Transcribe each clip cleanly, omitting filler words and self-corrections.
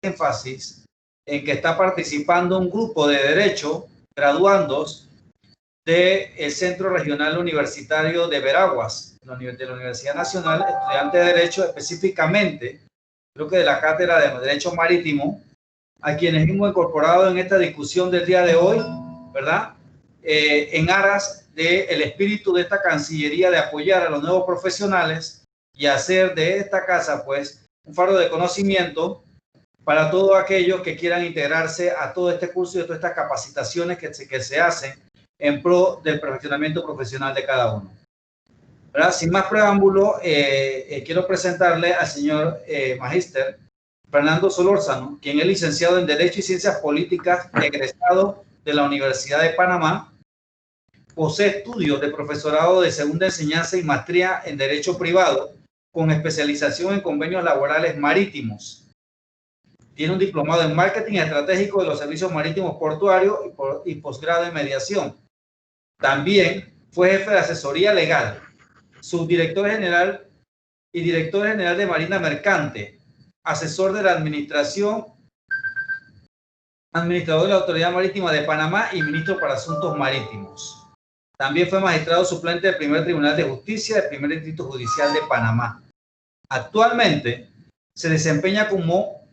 énfasis en que está participando un grupo de derecho graduandos del Centro Regional Universitario de Veraguas, de la Universidad Nacional, estudiantes de Derecho específicamente, creo que de la Cátedra de Derecho Marítimo, a quienes hemos incorporado en esta discusión del día de hoy, ¿verdad? En aras del espíritu de esta Cancillería de apoyar a los nuevos profesionales y hacer de esta casa, pues, un faro de conocimiento para todos aquellos que quieran integrarse a todo este curso y a todas estas capacitaciones que se hacen en pro del perfeccionamiento profesional de cada uno. ¿Verdad? Sin más preámbulo, quiero presentarle al señor Magíster Fernando Solórzano, quien es licenciado en Derecho y Ciencias Políticas, egresado de la Universidad de Panamá. Posee estudios de profesorado de segunda enseñanza y maestría en Derecho Privado, con especialización en convenios laborales marítimos. Tiene un diplomado en Marketing Estratégico de los Servicios Marítimos Portuarios y posgrado en Mediación. También fue jefe de asesoría legal, subdirector general y director general de Marina Mercante, asesor de la administrador de la Autoridad Marítima de Panamá y ministro para Asuntos Marítimos. También fue magistrado suplente del Primer Tribunal de Justicia del Primer Distrito Judicial de Panamá. Actualmente se desempeña como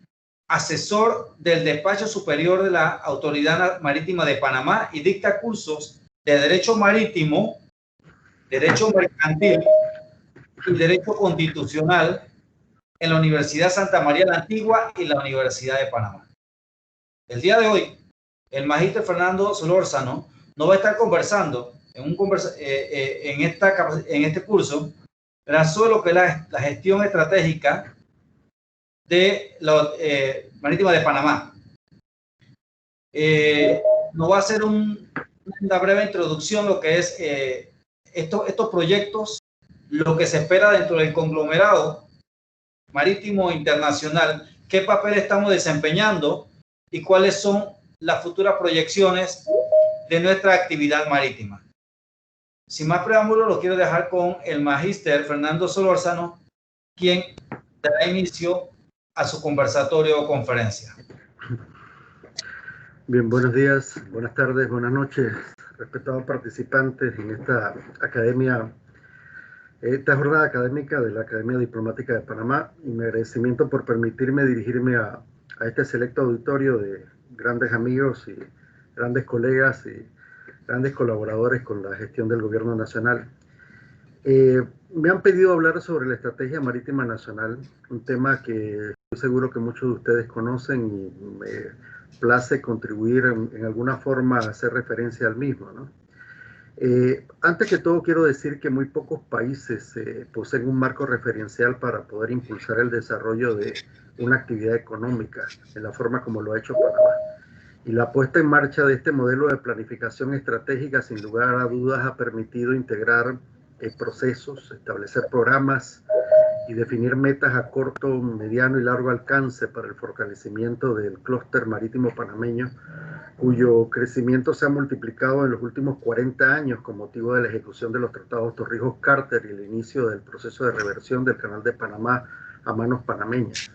asesor del Despacho Superior de la Autoridad Marítima de Panamá y dicta cursos de Derecho Marítimo, Derecho Mercantil y Derecho Constitucional en la Universidad Santa María la Antigua y la Universidad de Panamá. El día de hoy, el magíster Fernando Solórzano nos va a estar conversando en este curso sobre lo que es la gestión estratégica de la Marítima de Panamá. Nos va a hacer una breve introducción lo que es estos proyectos, lo que se espera dentro del conglomerado marítimo internacional, qué papel estamos desempeñando y cuáles son las futuras proyecciones de nuestra actividad marítima. Sin más preámbulo, lo quiero dejar con el magíster Fernando Solórzano, quien dará inicio a su conversatorio o conferencia. Bien, buenos días, buenas tardes, buenas noches, respetados participantes en esta jornada académica de la Academia Diplomática de Panamá, y mi agradecimiento por permitirme dirigirme a este selecto auditorio de grandes amigos y grandes colegas y grandes colaboradores con la gestión del gobierno nacional. Me han pedido hablar sobre la estrategia marítima nacional, un tema que estoy seguro que muchos de ustedes conocen y me place contribuir en alguna forma a hacer referencia al mismo, ¿no? Antes que todo quiero decir que muy pocos países poseen un marco referencial para poder impulsar el desarrollo de una actividad económica en la forma como lo ha hecho Panamá. Y la puesta en marcha de este modelo de planificación estratégica, sin lugar a dudas, ha permitido integrar procesos, establecer programas y definir metas a corto, mediano y largo alcance para el fortalecimiento del clúster marítimo panameño, cuyo crecimiento se ha multiplicado en los últimos 40 años con motivo de la ejecución de los tratados Torrijos-Carter y el inicio del proceso de reversión del Canal de Panamá a manos panameñas.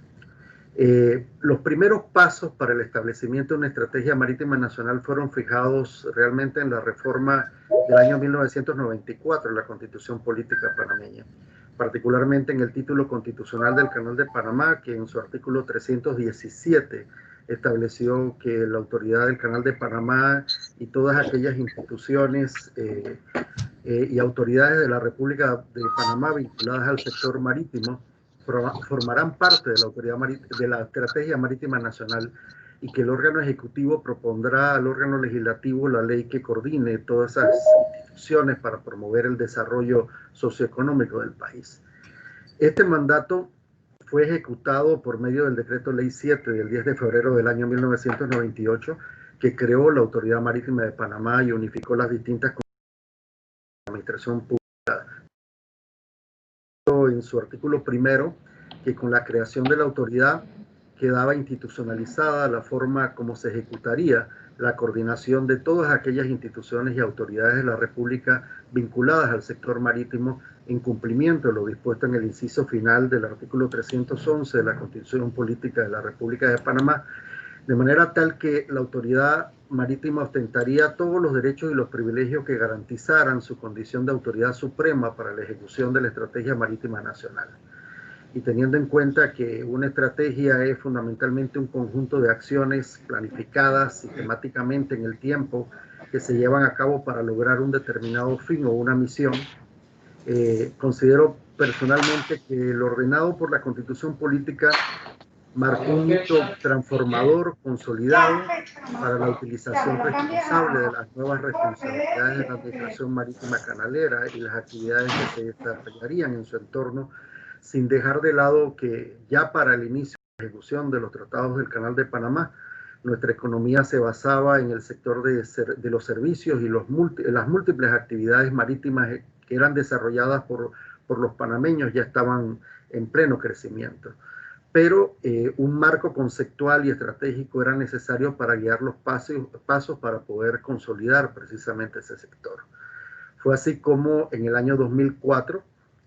Los primeros pasos para el establecimiento de una estrategia marítima nacional fueron fijados realmente en la reforma del año 1994 en la Constitución Política Panameña, particularmente en el título constitucional del Canal de Panamá, que en su artículo 317 estableció que la autoridad del Canal de Panamá y todas aquellas instituciones y autoridades de la República de Panamá vinculadas al sector marítimo formarán parte de la autoridad de la Estrategia Marítima Nacional, y que el órgano ejecutivo propondrá al órgano legislativo la ley que coordine todas esas instituciones para promover el desarrollo socioeconómico del país. Este mandato fue ejecutado por medio del Decreto Ley 7 del 10 de febrero del año 1998, que creó la Autoridad Marítima de Panamá y unificó las distintas administración pública. En su artículo primero, que con la creación de la autoridad quedaba institucionalizada la forma como se ejecutaría la coordinación de todas aquellas instituciones y autoridades de la República vinculadas al sector marítimo en cumplimiento de lo dispuesto en el inciso final del artículo 311 de la Constitución Política de la República de Panamá, de manera tal que la autoridad marítima ostentaría todos los derechos y los privilegios que garantizaran su condición de autoridad suprema para la ejecución de la Estrategia Marítima Nacional. Y teniendo en cuenta que una estrategia es fundamentalmente un conjunto de acciones planificadas sistemáticamente en el tiempo que se llevan a cabo para lograr un determinado fin o una misión, considero personalmente que lo ordenado por la Constitución Política marcó un hito transformador, consolidado para la utilización responsable de las nuevas responsabilidades de la Administración Marítima Canalera y las actividades que se desarrollarían en su entorno, sin dejar de lado que ya para el inicio de la ejecución de los tratados del Canal de Panamá, nuestra economía se basaba en el sector de los servicios y las múltiples actividades marítimas que eran desarrolladas por los panameños ya estaban en pleno crecimiento. Pero un marco conceptual y estratégico era necesario para guiar los pasos para poder consolidar precisamente ese sector. Fue así como en el año 2004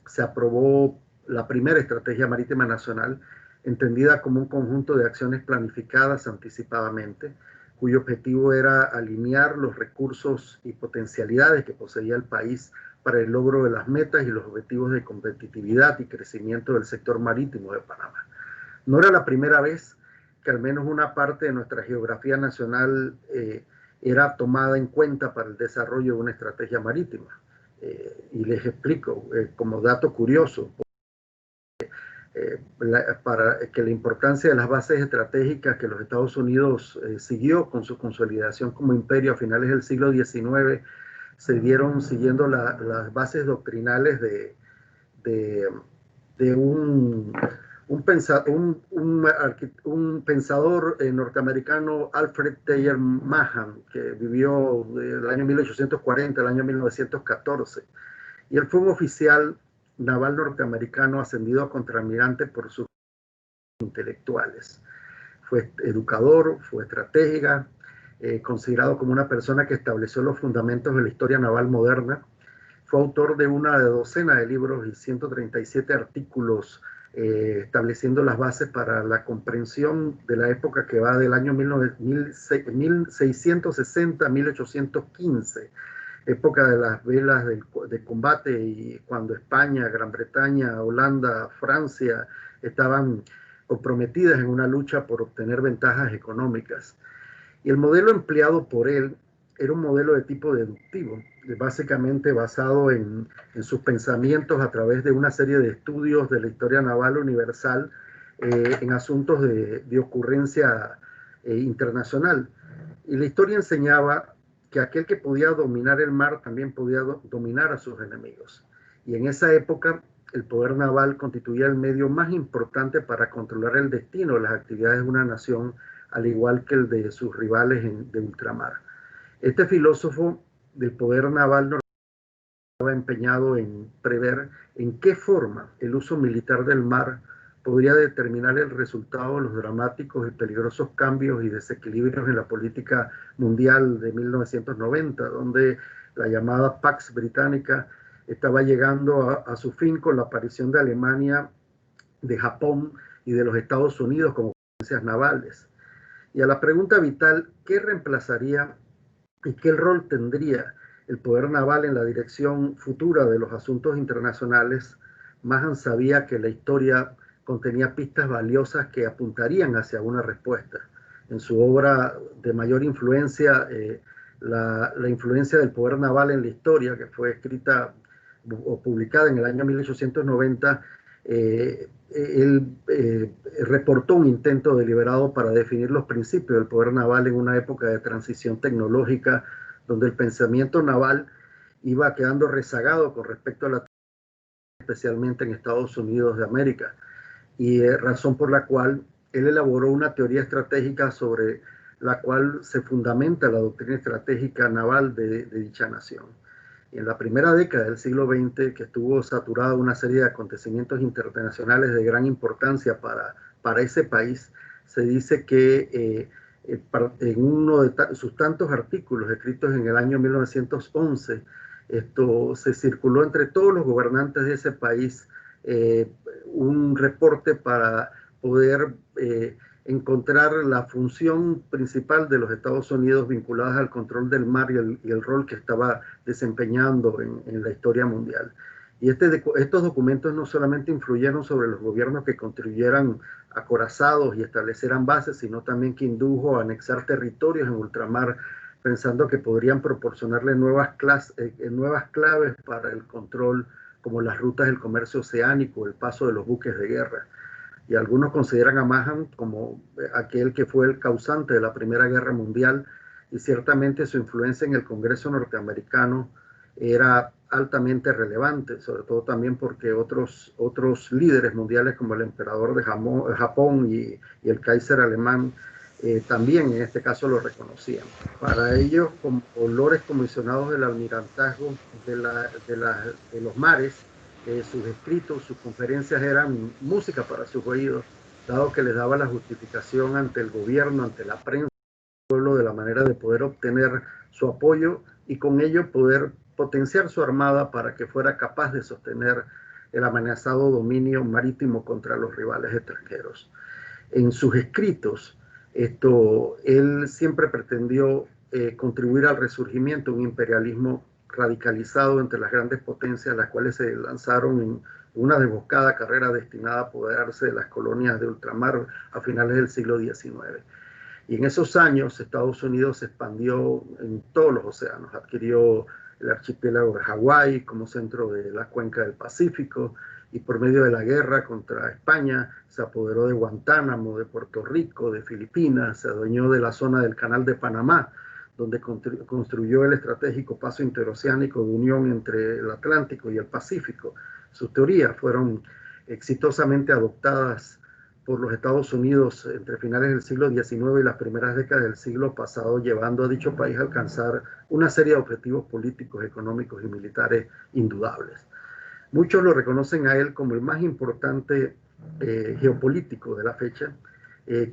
se aprobó la primera Estrategia Marítima Nacional, entendida como un conjunto de acciones planificadas anticipadamente, cuyo objetivo era alinear los recursos y potencialidades que poseía el país para el logro de las metas y los objetivos de competitividad y crecimiento del sector marítimo de Panamá. No era la primera vez que al menos una parte de nuestra geografía nacional era tomada en cuenta para el desarrollo de una estrategia marítima. Y les explico, como dato curioso, para que la importancia de las bases estratégicas que los Estados Unidos siguió con su consolidación como imperio a finales del siglo XIX, se dieron siguiendo las bases doctrinales de un pensador norteamericano, Alfred Thayer Mahan, que vivió del año 1840 al año 1914. Y él fue un oficial naval norteamericano ascendido a contraalmirante por sus intelectuales. Fue educador, fue estratega, considerado como una persona que estableció los fundamentos de la historia naval moderna. Fue autor de una docena de libros y 137 artículos estableciendo las bases para la comprensión de la época que va del año 1660 a 1815, época de las velas de combate, y cuando España, Gran Bretaña, Holanda, Francia estaban comprometidas en una lucha por obtener ventajas económicas. Y el modelo empleado por él era un modelo de tipo deductivo, básicamente basado en sus pensamientos a través de una serie de estudios de la historia naval universal en asuntos de ocurrencia internacional. Y la historia enseñaba que aquel que podía dominar el mar también podía dominar a sus enemigos. Y en esa época el poder naval constituía el medio más importante para controlar el destino de las actividades de una nación, al igual que el de sus rivales de ultramar. Este filósofo del poder naval estaba empeñado en prever en qué forma el uso militar del mar podría determinar el resultado de los dramáticos y peligrosos cambios y desequilibrios en la política mundial de 1990, donde la llamada Pax Británica estaba llegando a su fin con la aparición de Alemania, de Japón y de los Estados Unidos como potencias navales. Y a la pregunta vital, ¿qué reemplazaría y qué rol tendría el poder naval en la dirección futura de los asuntos internacionales? Mahan sabía que la historia contenía pistas valiosas que apuntarían hacia una respuesta. En su obra de mayor influencia, la influencia del poder naval en la historia, que fue escrita o publicada en el año 1890, él reportó un intento deliberado para definir los principios del poder naval en una época de transición tecnológica donde el pensamiento naval iba quedando rezagado con respecto a la especialmente en Estados Unidos de América, y razón por la cual él elaboró una teoría estratégica sobre la cual se fundamenta la doctrina estratégica naval de dicha nación. Y en la primera década del siglo XX, que estuvo saturada una serie de acontecimientos internacionales de gran importancia para ese país, se dice que en uno de sus tantos artículos escritos en el año 1911, esto se circuló entre todos los gobernantes de ese país un reporte para poder encontrar la función principal de los Estados Unidos vinculadas al control del mar y el rol que estaba desempeñando en la historia mundial. Y estos documentos no solamente influyeron sobre los gobiernos que construyeran acorazados y establecieran bases, sino también que indujo a anexar territorios en ultramar, pensando que podrían proporcionarle nuevas claves para el control, como las rutas del comercio oceánico, el paso de los buques de guerra. Y algunos consideran a Mahan como aquel que fue el causante de la Primera Guerra Mundial, y ciertamente su influencia en el Congreso norteamericano era altamente relevante, sobre todo también porque otros líderes mundiales como el emperador de Japón y el Kaiser alemán también en este caso lo reconocían. Para ellos, como lores comisionados del almirantazgo de los mares, sus escritos, sus conferencias eran música para sus oídos, dado que les daba la justificación ante el gobierno, ante la prensa, pueblo, de la manera de poder obtener su apoyo y con ello poder potenciar su armada para que fuera capaz de sostener el amenazado dominio marítimo contra los rivales extranjeros. En sus escritos, él siempre pretendió contribuir al resurgimiento de un imperialismo radicalizado entre las grandes potencias, las cuales se lanzaron en una desbocada carrera destinada a apoderarse de las colonias de ultramar a finales del siglo XIX. Y en esos años Estados Unidos se expandió en todos los océanos, adquirió el archipiélago de Hawái como centro de la cuenca del Pacífico, y por medio de la guerra contra España se apoderó de Guantánamo, de Puerto Rico, de Filipinas, se adueñó de la zona del Canal de Panamá, donde construyó el estratégico paso interoceánico de unión entre el Atlántico y el Pacífico. Sus teorías fueron exitosamente adoptadas por los Estados Unidos entre finales del siglo XIX y las primeras décadas del siglo pasado, llevando a dicho país a alcanzar una serie de objetivos políticos, económicos y militares indudables. Muchos lo reconocen a él como el más importante geopolítico de la fecha,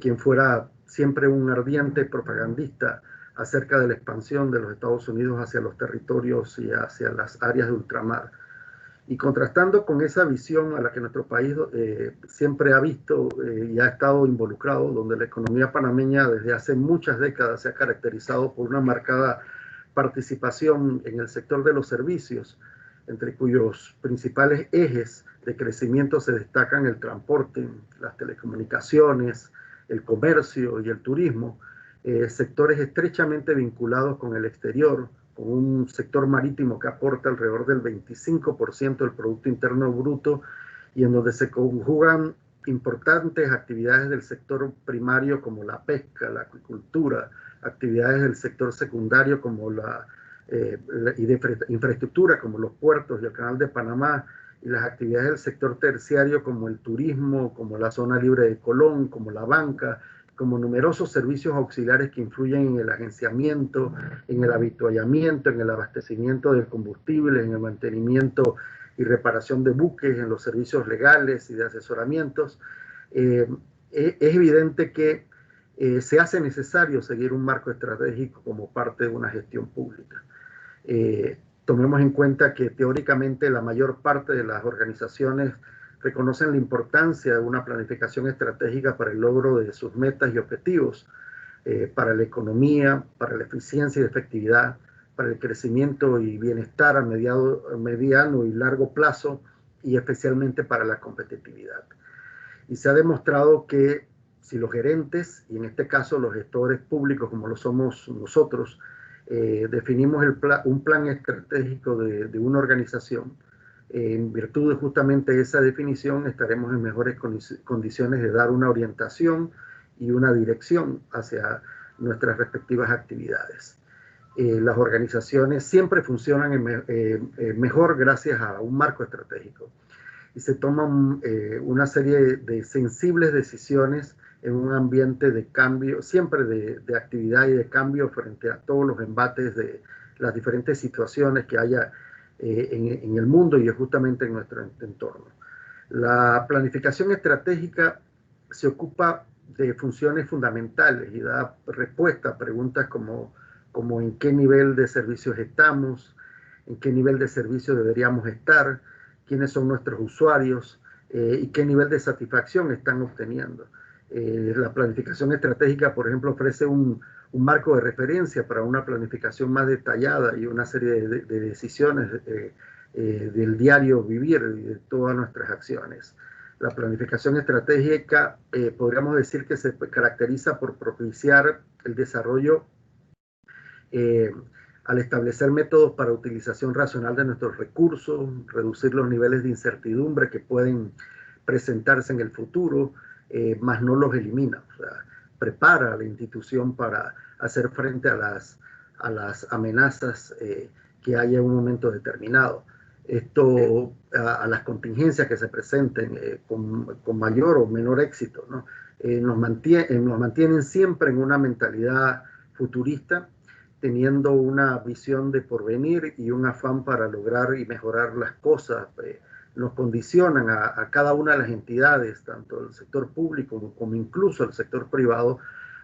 quien fuera siempre un ardiente propagandista acerca de la expansión de los Estados Unidos hacia los territorios y hacia las áreas de ultramar. Y contrastando con esa visión a la que nuestro país siempre ha visto y ha estado involucrado, donde la economía panameña desde hace muchas décadas se ha caracterizado por una marcada participación en el sector de los servicios, entre cuyos principales ejes de crecimiento se destacan el transporte, las telecomunicaciones, el comercio y el turismo, sectores estrechamente vinculados con el exterior, con un sector marítimo que aporta alrededor del 25% del Producto Interno Bruto, y en donde se conjugan importantes actividades del sector primario como la pesca, la acuicultura, actividades del sector secundario como y de infraestructura como los puertos y el Canal de Panamá, y las actividades del sector terciario como el turismo, como la zona libre de Colón, como la banca, como numerosos servicios auxiliares que influyen en el agenciamiento, en el avituallamiento, en el abastecimiento del combustible, en el mantenimiento y reparación de buques, en los servicios legales y de asesoramientos. Es evidente que se hace necesario seguir un marco estratégico como parte de una gestión pública. Tomemos en cuenta que teóricamente la mayor parte de las organizaciones reconocen la importancia de una planificación estratégica para el logro de sus metas y objetivos, para la economía, para la eficiencia y efectividad, para el crecimiento y bienestar a mediano y largo plazo, y especialmente para la competitividad. Y se ha demostrado que si los gerentes, y en este caso los gestores públicos como lo somos nosotros, definimos un plan estratégico de una organización, en virtud de justamente esa definición estaremos en mejores condiciones de dar una orientación y una dirección hacia nuestras respectivas actividades. Las organizaciones siempre funcionan mejor gracias a un marco estratégico, y se toman una serie de sensibles decisiones en un ambiente de cambio, siempre de actividad y de cambio frente a todos los embates de las diferentes situaciones que haya en el mundo y justamente en nuestro entorno. La planificación estratégica se ocupa de funciones fundamentales y da respuesta a preguntas como en qué nivel de servicios estamos, en qué nivel de servicio deberíamos estar, quiénes son nuestros usuarios y qué nivel de satisfacción están obteniendo. La planificación estratégica, por ejemplo, ofrece un marco de referencia para una planificación más detallada y una serie de decisiones del diario vivir y de todas nuestras acciones. La planificación estratégica podríamos decir que se caracteriza por propiciar el desarrollo al establecer métodos para utilización racional de nuestros recursos, reducir los niveles de incertidumbre que pueden presentarse en el futuro, más no los elimina. O sea, prepara a la institución para hacer frente a las amenazas que haya en un momento determinado. Esto a las contingencias que se presenten con mayor o menor éxito, ¿no? Nos mantienen siempre en una mentalidad futurista, teniendo una visión de porvenir y un afán para lograr y mejorar las cosas. Nos condicionan a cada una de las entidades, tanto el sector público como incluso el sector privado,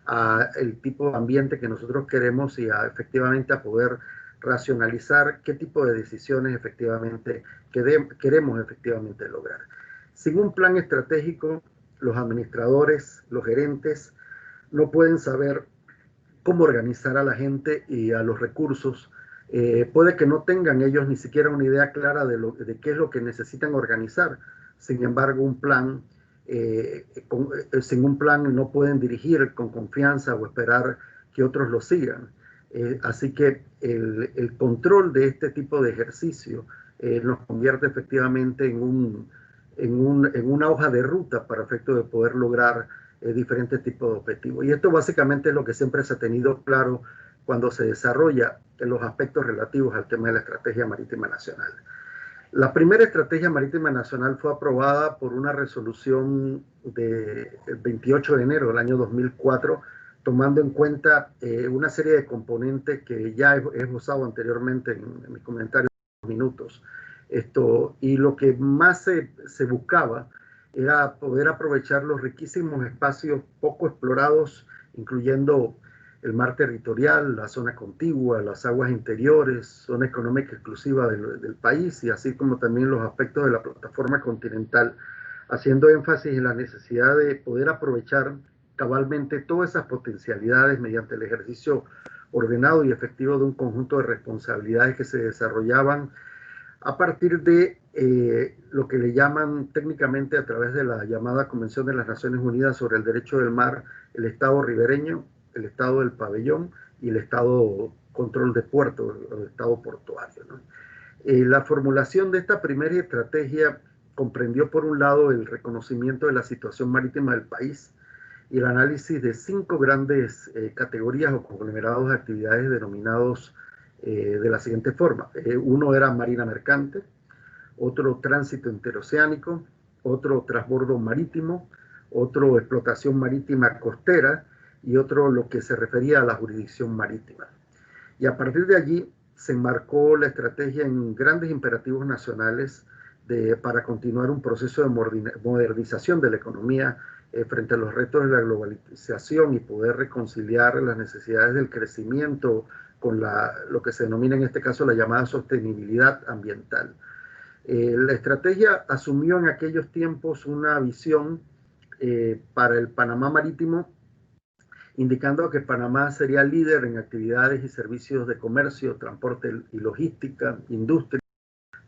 a el tipo de ambiente que nosotros queremos y efectivamente a poder racionalizar qué tipo de decisiones efectivamente queremos efectivamente lograr. Sin un plan estratégico, los administradores, los gerentes, no pueden saber cómo organizar a la gente y a los recursos. Puede que no tengan ellos ni siquiera una idea clara de qué es lo que necesitan organizar. Sin embargo, sin un plan no pueden dirigir con confianza o esperar que otros lo sigan. Así que el control de este tipo de ejercicio nos convierte efectivamente en una hoja de ruta para efecto de poder lograr diferentes tipos de objetivos. Y esto básicamente es lo que siempre se ha tenido claro cuando se desarrolla en los aspectos relativos al tema de la Estrategia Marítima Nacional. La primera Estrategia Marítima Nacional fue aprobada por una resolución del 28 de enero del año 2004, tomando en cuenta una serie de componentes que ya he esbozado anteriormente en mis comentarios de minutos. Y lo que más se buscaba era poder aprovechar los riquísimos espacios poco explorados, incluyendo el mar territorial, la zona contigua, las aguas interiores, zona económica exclusiva del país, y así como también los aspectos de la plataforma continental, haciendo énfasis en la necesidad de poder aprovechar cabalmente todas esas potencialidades mediante el ejercicio ordenado y efectivo de un conjunto de responsabilidades que se desarrollaban a partir de lo que le llaman técnicamente a través de la llamada Convención de las Naciones Unidas sobre el Derecho del Mar, el Estado ribereño, el Estado del pabellón y el Estado control de puertos, el Estado portuario, ¿no? La formulación de esta primera estrategia comprendió por un lado el reconocimiento de la situación marítima del país y el análisis de 5 grandes categorías o conglomerados de actividades denominados de la siguiente forma. Uno era marina mercante, otro tránsito interoceánico, otro transbordo marítimo, otro explotación marítima costera y otro lo que se refería a la jurisdicción marítima. Y a partir de allí se enmarcó la estrategia en grandes imperativos nacionales para continuar un proceso de modernización de la economía frente a los retos de la globalización y poder reconciliar las necesidades del crecimiento con lo que se denomina en este caso la llamada sostenibilidad ambiental. La estrategia asumió en aquellos tiempos una visión para el Panamá marítimo, indicando que Panamá sería líder en actividades y servicios de comercio, transporte y logística, industria,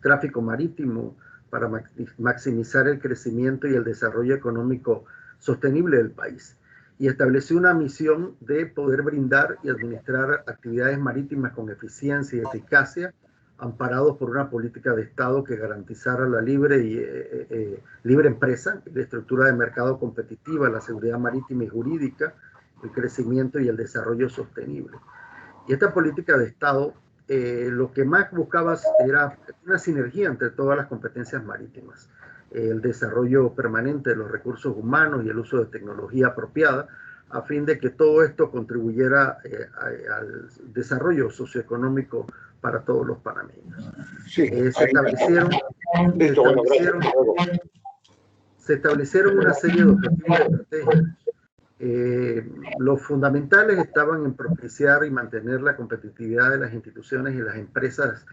tráfico marítimo, para maximizar el crecimiento y el desarrollo económico sostenible del país. Y estableció una misión de poder brindar y administrar actividades marítimas con eficiencia y eficacia, amparados por una política de Estado que garantizara la libre empresa, la estructura de mercado competitiva, la seguridad marítima y jurídica, el crecimiento y el desarrollo sostenible. Y esta política de Estado lo que más buscaba era una sinergia entre todas las competencias marítimas, el desarrollo permanente de los recursos humanos y el uso de tecnología apropiada, a fin de que todo esto contribuyera al desarrollo socioeconómico para todos los panameños. Sí, se establecieron una serie de objetivos estratégicos Los fundamentales estaban en propiciar y mantener la competitividad de las instituciones y las empresas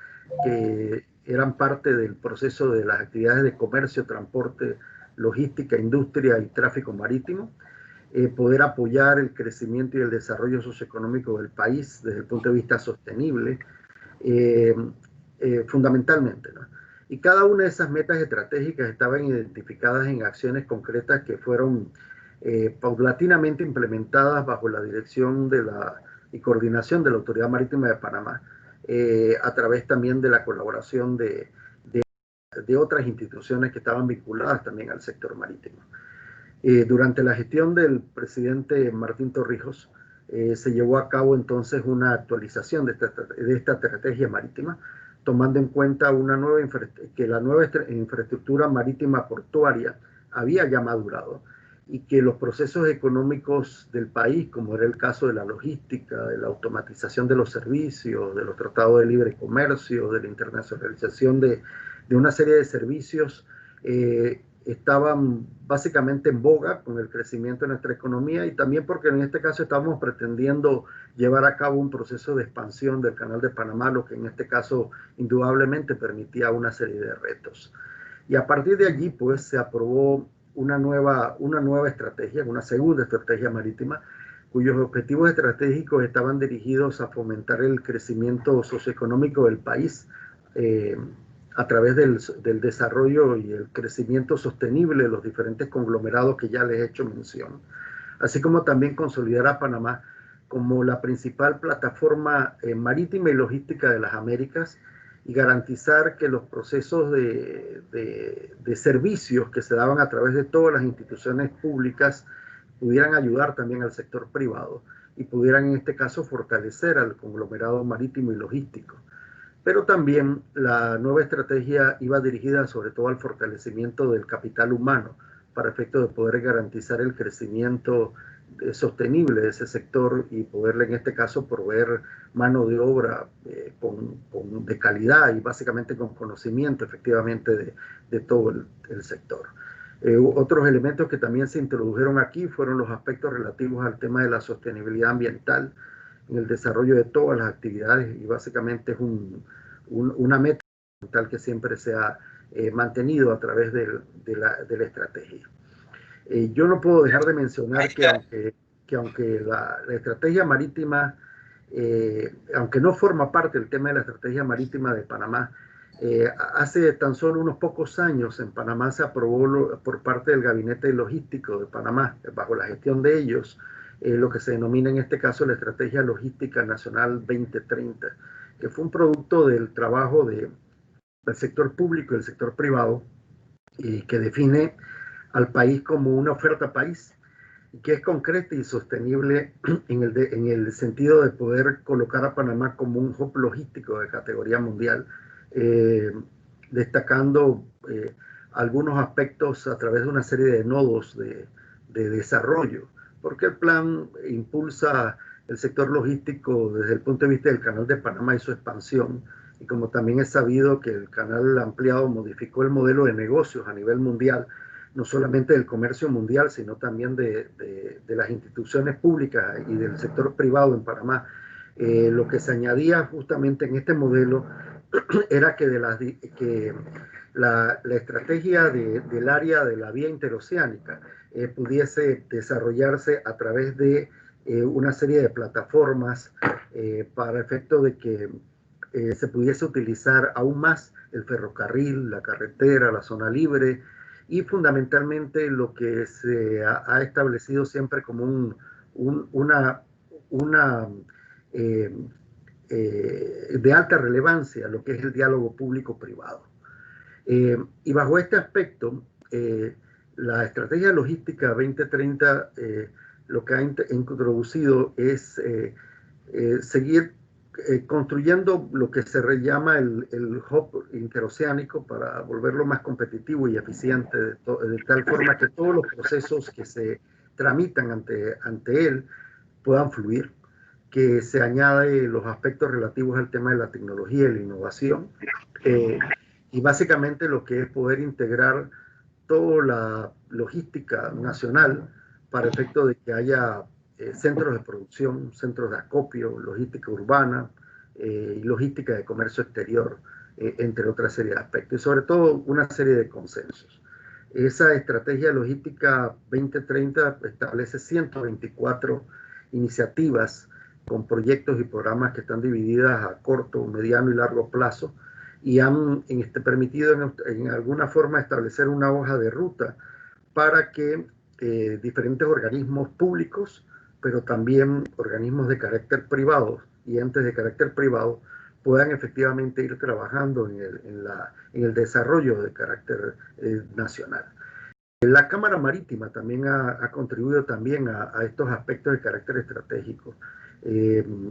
que eran parte del proceso de las actividades de comercio, transporte, logística, industria y tráfico marítimo, poder apoyar el crecimiento y el desarrollo socioeconómico del país desde el punto de vista sostenible, fundamentalmente, ¿no? Y cada una de esas metas estratégicas estaban identificadas en acciones concretas que fueron paulatinamente implementadas bajo la dirección y coordinación de la Autoridad Marítima de Panamá, a través también de la colaboración de otras instituciones que estaban vinculadas también al sector marítimo. Durante la gestión del presidente Martín Torrijos, se llevó a cabo entonces una actualización de esta estrategia marítima, tomando en cuenta que la nueva infraestructura marítima portuaria había ya madurado y que los procesos económicos del país, como era el caso de la logística, de la automatización de los servicios, de los tratados de libre comercio, de la internacionalización de una serie de servicios, estaban básicamente en boga con el crecimiento de nuestra economía, y también porque en este caso estábamos pretendiendo llevar a cabo un proceso de expansión del Canal de Panamá, lo que en este caso indudablemente permitía una serie de retos. Y a partir de allí, pues, se aprobó una nueva estrategia, una segunda estrategia marítima, cuyos objetivos estratégicos estaban dirigidos a fomentar el crecimiento socioeconómico del país, a través del desarrollo y el crecimiento sostenible de los diferentes conglomerados que ya les he hecho mención, así como también consolidar a Panamá como la principal plataforma marítima y logística de las Américas, y garantizar que los procesos de servicios que se daban a través de todas las instituciones públicas pudieran ayudar también al sector privado y pudieran en este caso fortalecer al conglomerado marítimo y logístico. Pero también la nueva estrategia iba dirigida sobre todo al fortalecimiento del capital humano para efecto de poder garantizar el crecimiento sostenible de ese sector y poderle en este caso proveer mano de obra de calidad y básicamente con conocimiento efectivamente de todo el sector. Otros elementos que también se introdujeron aquí fueron los aspectos relativos al tema de la sostenibilidad ambiental en el desarrollo de todas las actividades, y básicamente es una meta ambiental que siempre se ha mantenido a través de la estrategia. Yo no puedo dejar de mencionar que aunque la estrategia marítima, aunque no forma parte del tema de la estrategia marítima de Panamá, hace tan solo unos pocos años en Panamá se aprobó por parte del Gabinete Logístico de Panamá, bajo la gestión de ellos, lo que se denomina en este caso la Estrategia Logística Nacional 2030, que fue un producto del trabajo del sector público y del sector privado, y que define al país como una oferta país, que es concreta y sostenible en el sentido de poder colocar a Panamá como un hub logístico de categoría mundial, destacando algunos aspectos a través de una serie de nodos de desarrollo, porque el plan impulsa el sector logístico desde el punto de vista del Canal de Panamá y su expansión, y como también es sabido que el canal ampliado modificó el modelo de negocios a nivel mundial, no solamente del comercio mundial, sino también de las instituciones públicas y del sector privado en Panamá. Lo que se añadía justamente en este modelo era que la estrategia del área de la vía interoceánica pudiese desarrollarse a través de una serie de plataformas para efecto de que se pudiese utilizar aún más el ferrocarril, la carretera, la zona libre, y fundamentalmente lo que se ha establecido siempre como una de alta relevancia, lo que es el diálogo público-privado. Y bajo este aspecto, la estrategia logística 2030 lo que ha introducido es seguir construyendo lo que se llama el hub interoceánico para volverlo más competitivo y eficiente, de tal forma que todos los procesos que se tramitan ante él puedan fluir, que se añade los aspectos relativos al tema de la tecnología y la innovación, y básicamente lo que es poder integrar toda la logística nacional para efecto de que haya centros de producción, centros de acopio, logística urbana y logística de comercio exterior, entre otra serie de aspectos, y sobre todo una serie de consensos. Esa estrategia logística 2030 establece 124 iniciativas con proyectos y programas que están divididas a corto, mediano y largo plazo, y han permitido en alguna forma establecer una hoja de ruta para que diferentes organismos públicos, pero también organismos de carácter privado y entes de carácter privado, puedan efectivamente ir trabajando en el desarrollo de carácter nacional. La Cámara Marítima también ha contribuido también a estos aspectos de carácter estratégico.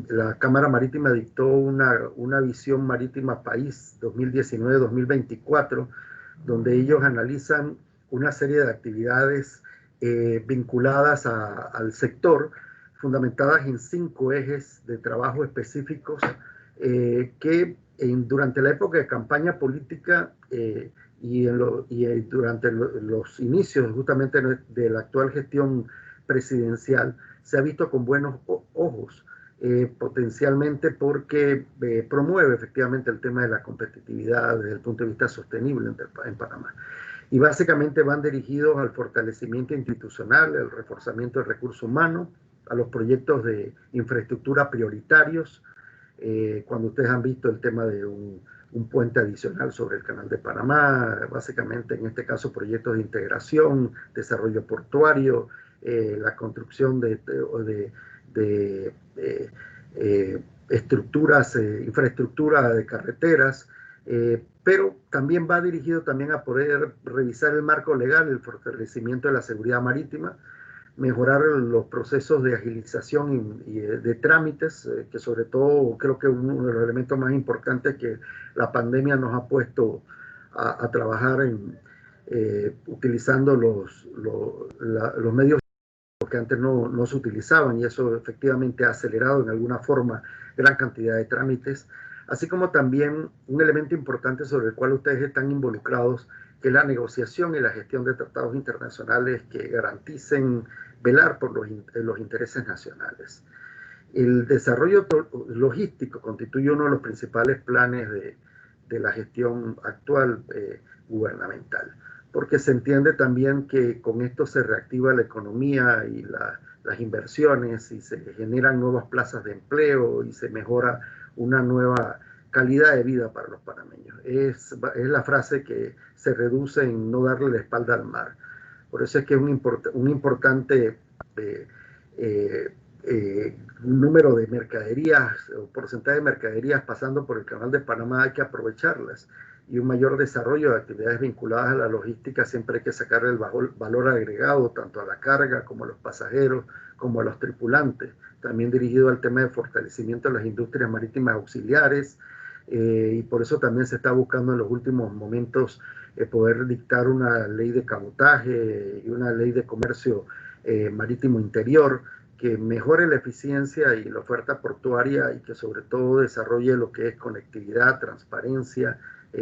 La Cámara Marítima dictó una visión marítima país 2019-2024, donde ellos analizan una serie de actividades vinculadas al sector, fundamentadas en 5 ejes de trabajo específicos que durante la época de campaña política y durante los inicios justamente de la actual gestión presidencial se ha visto con buenos ojos, potencialmente porque promueve efectivamente el tema de la competitividad desde el punto de vista sostenible en Panamá. Y básicamente van dirigidos al fortalecimiento institucional, al reforzamiento del recurso humano, a los proyectos de infraestructura prioritarios. Cuando ustedes han visto el tema de un puente adicional sobre el Canal de Panamá, básicamente en este caso proyectos de integración, desarrollo portuario, la construcción de estructuras, infraestructura de carreteras, pero también va dirigido también a poder revisar el marco legal, el fortalecimiento de la seguridad marítima, mejorar los procesos de agilización y de trámites, que sobre todo creo que uno de los elementos más importantes que la pandemia nos ha puesto a trabajar utilizando los medios que antes no se utilizaban, y eso efectivamente ha acelerado en alguna forma gran cantidad de trámites, así como también un elemento importante sobre el cual ustedes están involucrados, que es la negociación y la gestión de tratados internacionales que garanticen velar por los intereses nacionales. El desarrollo logístico constituye uno de los principales planes de la gestión actual gubernamental, porque se entiende también que con esto se reactiva la economía y las inversiones y se generan nuevas plazas de empleo y se mejora una nueva calidad de vida para los panameños. Es la frase que se reduce en no darle la espalda al mar. Por eso es que un importante número de mercaderías o porcentaje de mercaderías pasando por el Canal de Panamá hay que aprovecharlas, y un mayor desarrollo de actividades vinculadas a la logística siempre hay que sacarle el valor agregado tanto a la carga como a los pasajeros como a los tripulantes, también dirigido al tema de fortalecimiento de las industrias marítimas auxiliares, y por eso también se está buscando en los últimos momentos poder dictar una ley de cabotaje y una ley de comercio marítimo interior que mejore la eficiencia y la oferta portuaria y que sobre todo desarrolle lo que es conectividad, transparencia,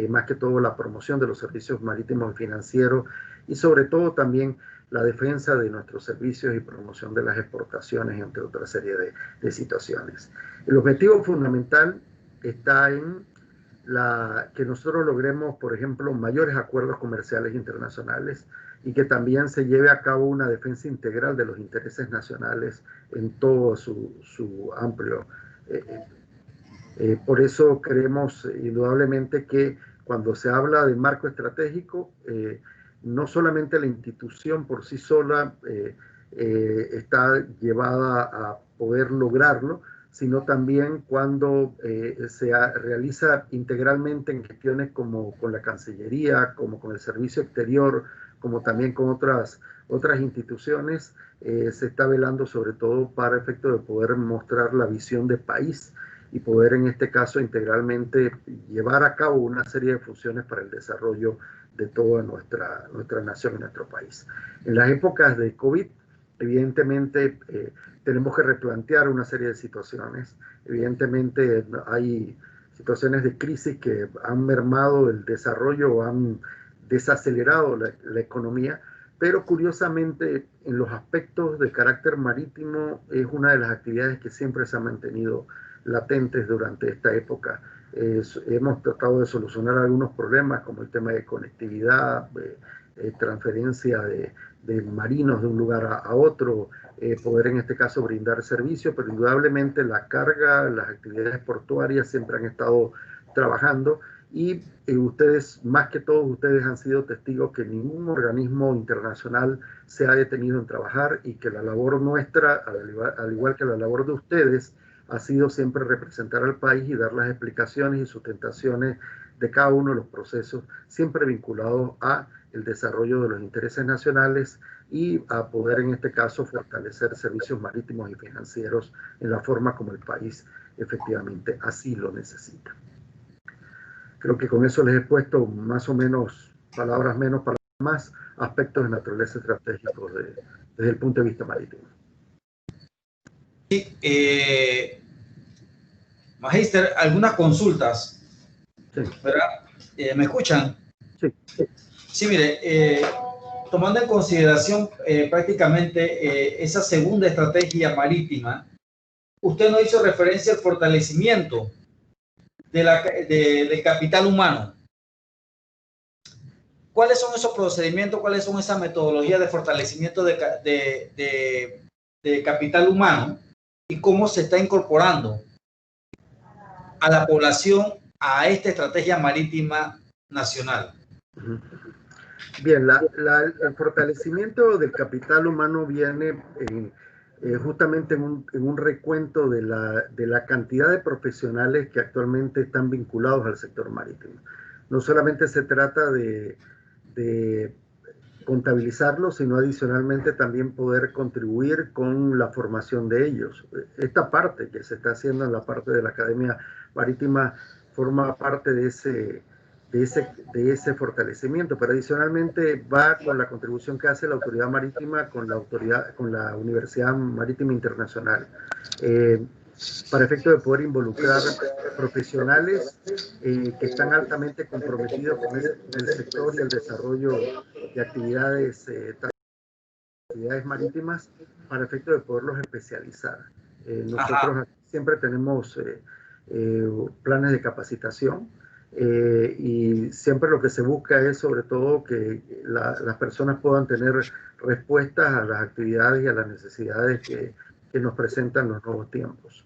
más que todo la promoción de los servicios marítimos y financieros, y sobre todo también la defensa de nuestros servicios y promoción de las exportaciones, entre otra serie de situaciones. El objetivo fundamental está en que nosotros logremos, por ejemplo, mayores acuerdos comerciales internacionales y que también se lleve a cabo una defensa integral de los intereses nacionales en todo su amplio. Por eso creemos indudablemente que cuando se habla de marco estratégico, no solamente la institución por sí sola está llevada a poder lograrlo, sino también cuando se realiza integralmente en gestiones como con la Cancillería, como con el Servicio Exterior, como también con otras instituciones, se está velando sobre todo para efecto de poder mostrar la visión de país y poder en este caso integralmente llevar a cabo una serie de funciones para el desarrollo de toda nuestra nación y nuestro país. En las épocas de COVID, evidentemente tenemos que replantear una serie de situaciones. Evidentemente hay situaciones de crisis que han mermado el desarrollo o han desacelerado la economía, pero curiosamente en los aspectos de carácter marítimo es una de las actividades que siempre se han mantenido latentes durante esta época. Hemos tratado de solucionar algunos problemas como el tema de conectividad, transferencia de marinos de un lugar a otro, poder en este caso brindar servicio, pero indudablemente la carga, las actividades portuarias siempre han estado trabajando y ustedes, más que todos ustedes, han sido testigos que ningún organismo internacional se ha detenido en trabajar y que la labor nuestra, al igual que la labor de ustedes, ha sido siempre representar al país y dar las explicaciones y sustentaciones de cada uno de los procesos, siempre vinculados a el desarrollo de los intereses nacionales y a poder, en este caso, fortalecer servicios marítimos y financieros en la forma como el país efectivamente así lo necesita. Creo que con eso les he puesto más o menos, palabras menos, palabras más, aspectos de naturaleza estratégicos desde el punto de vista marítimo. Sí, Magíster, algunas consultas, Sí. ¿verdad? ¿Me escuchan? Sí. Sí, mire, tomando en consideración prácticamente esa segunda estrategia marítima, usted nos hizo referencia al fortalecimiento del capital humano. ¿Cuáles son esos procedimientos, cuáles son esas metodologías de fortalecimiento de capital humano y cómo se está incorporando a la población a esta estrategia marítima nacional? Bien, el fortalecimiento del capital humano viene justamente en un recuento de la cantidad de profesionales que actualmente están vinculados al sector marítimo. No solamente se trata de contabilizarlos, sino adicionalmente también poder contribuir con la formación de ellos. Esta parte que se está haciendo en la parte de la Academia Marítima forma parte de ese fortalecimiento, pero adicionalmente va con la contribución que hace la Autoridad Marítima con la Universidad Marítima Internacional, para efecto de poder involucrar profesionales que están altamente comprometidos con el sector y el desarrollo de actividades marítimas, para efecto de poderlos especializar. Nosotros siempre tenemos planes de capacitación y siempre lo que se busca es sobre todo que las personas puedan tener respuestas a las actividades y a las necesidades que nos presentan los nuevos tiempos.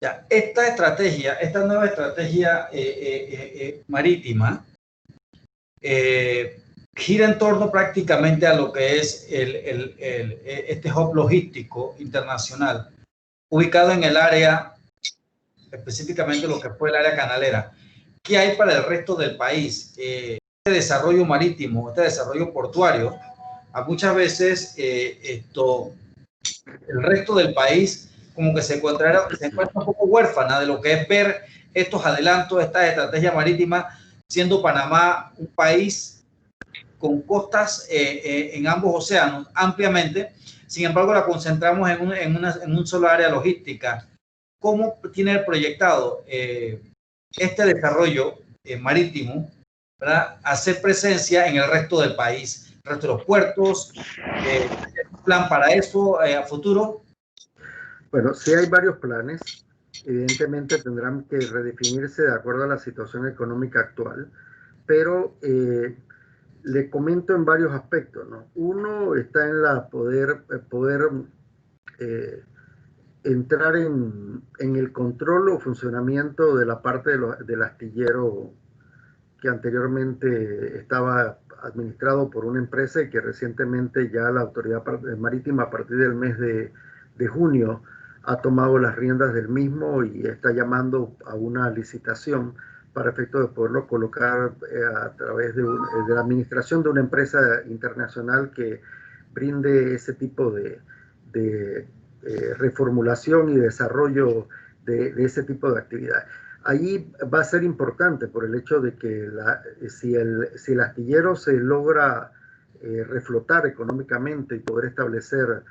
Ya, esta nueva estrategia marítima gira en torno prácticamente a lo que es este hub logístico internacional, ubicado en el área, específicamente lo que fue el área canalera. ¿Qué hay para el resto del país? Este desarrollo marítimo, este desarrollo portuario, a muchas veces el resto del país como que se encuentra un poco huérfana de lo que es ver estos adelantos, estas estrategias marítimas, siendo Panamá un país con costas en ambos océanos ampliamente. Sin embargo, la concentramos en un solo área logística. ¿Cómo tiene proyectado este desarrollo marítimo, ¿verdad?, hacer presencia en el resto del país, el resto de los puertos? ¿Un plan para eso a futuro? Bueno, sí hay varios planes. Evidentemente tendrán que redefinirse de acuerdo a la situación económica actual, pero le comento en varios aspectos, ¿no? Uno está en poder entrar en el control o funcionamiento de la parte del astillero que anteriormente estaba administrado por una empresa y que recientemente ya la Autoridad Marítima, a partir del mes de junio, ha tomado las riendas del mismo y está llamando a una licitación para efecto de poderlo colocar a través de la administración de una empresa internacional que brinde ese tipo de reformulación y desarrollo de ese tipo de actividad. Ahí va a ser importante por el hecho de que si el astillero se logra reflotar económicamente y poder establecer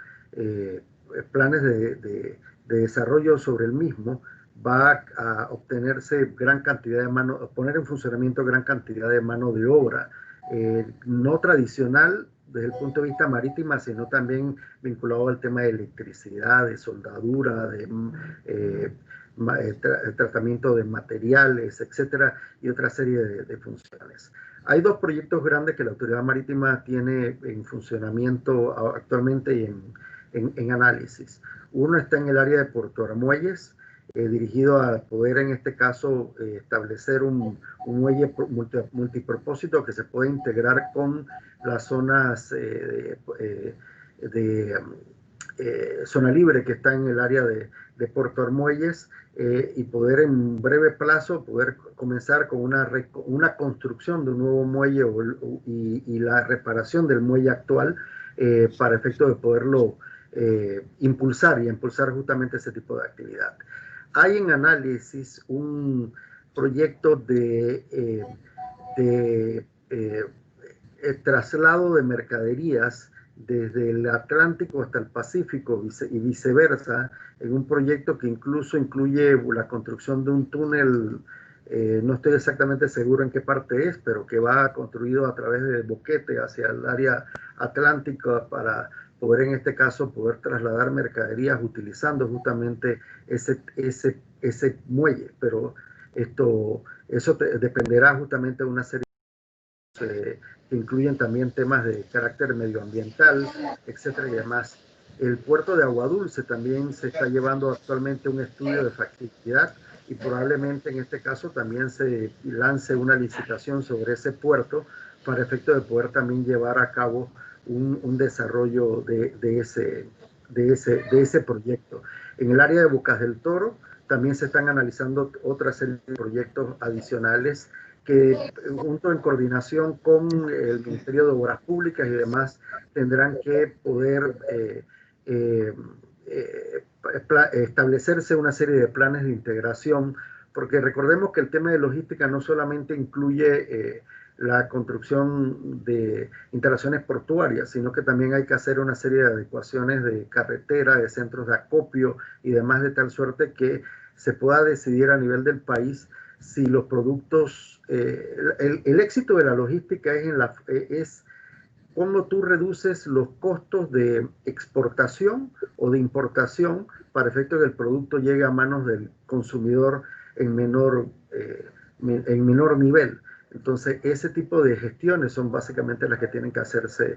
planes de desarrollo sobre el mismo, va a obtenerse gran cantidad de poner en funcionamiento gran cantidad de mano de obra no tradicional desde el punto de vista marítima, sino también vinculado al tema de electricidad, de soldadura, de tratamiento de materiales, etcétera, y otra serie de funciones. Hay dos proyectos grandes que la Autoridad Marítima tiene en funcionamiento actualmente y en análisis. Uno está en el área de Puerto Armuelles, dirigido a poder en este caso establecer un muelle multipropósito que se puede integrar con las zonas zona libre que está en el área de Puerto Armuelles, y poder en breve plazo poder comenzar con una construcción de un nuevo muelle y la reparación del muelle actual, para efecto de poderlo impulsar justamente ese tipo de actividad. Hay en análisis un proyecto de traslado de mercaderías desde el Atlántico hasta el Pacífico y viceversa, en un proyecto que incluso incluye la construcción de un túnel, no estoy exactamente seguro en qué parte es, pero que va construido a través de Boquete hacia el área atlántica para poder en este caso poder trasladar mercaderías utilizando justamente ese muelle, pero eso dependerá justamente de una serie que incluyen también temas de carácter medioambiental, etcétera y demás. El puerto de Agua Dulce también se está llevando actualmente un estudio de factibilidad y probablemente en este caso también se lance una licitación sobre ese puerto para efecto de poder también llevar a cabo un desarrollo de ese proyecto. En el área de Bocas del Toro también se están analizando otra serie de proyectos adicionales que, junto en coordinación con el Ministerio de Obras Públicas y demás, tendrán que poder establecerse una serie de planes de integración, porque recordemos que el tema de logística no solamente incluye la construcción de instalaciones portuarias, sino que también hay que hacer una serie de adecuaciones de carretera, de centros de acopio y demás, de tal suerte que se pueda decidir a nivel del país si los productos, el éxito de la logística es cómo tú reduces los costos de exportación o de importación para efecto de que el producto llegue a manos del consumidor en menor nivel. Entonces, ese tipo de gestiones son básicamente las que tienen que hacerse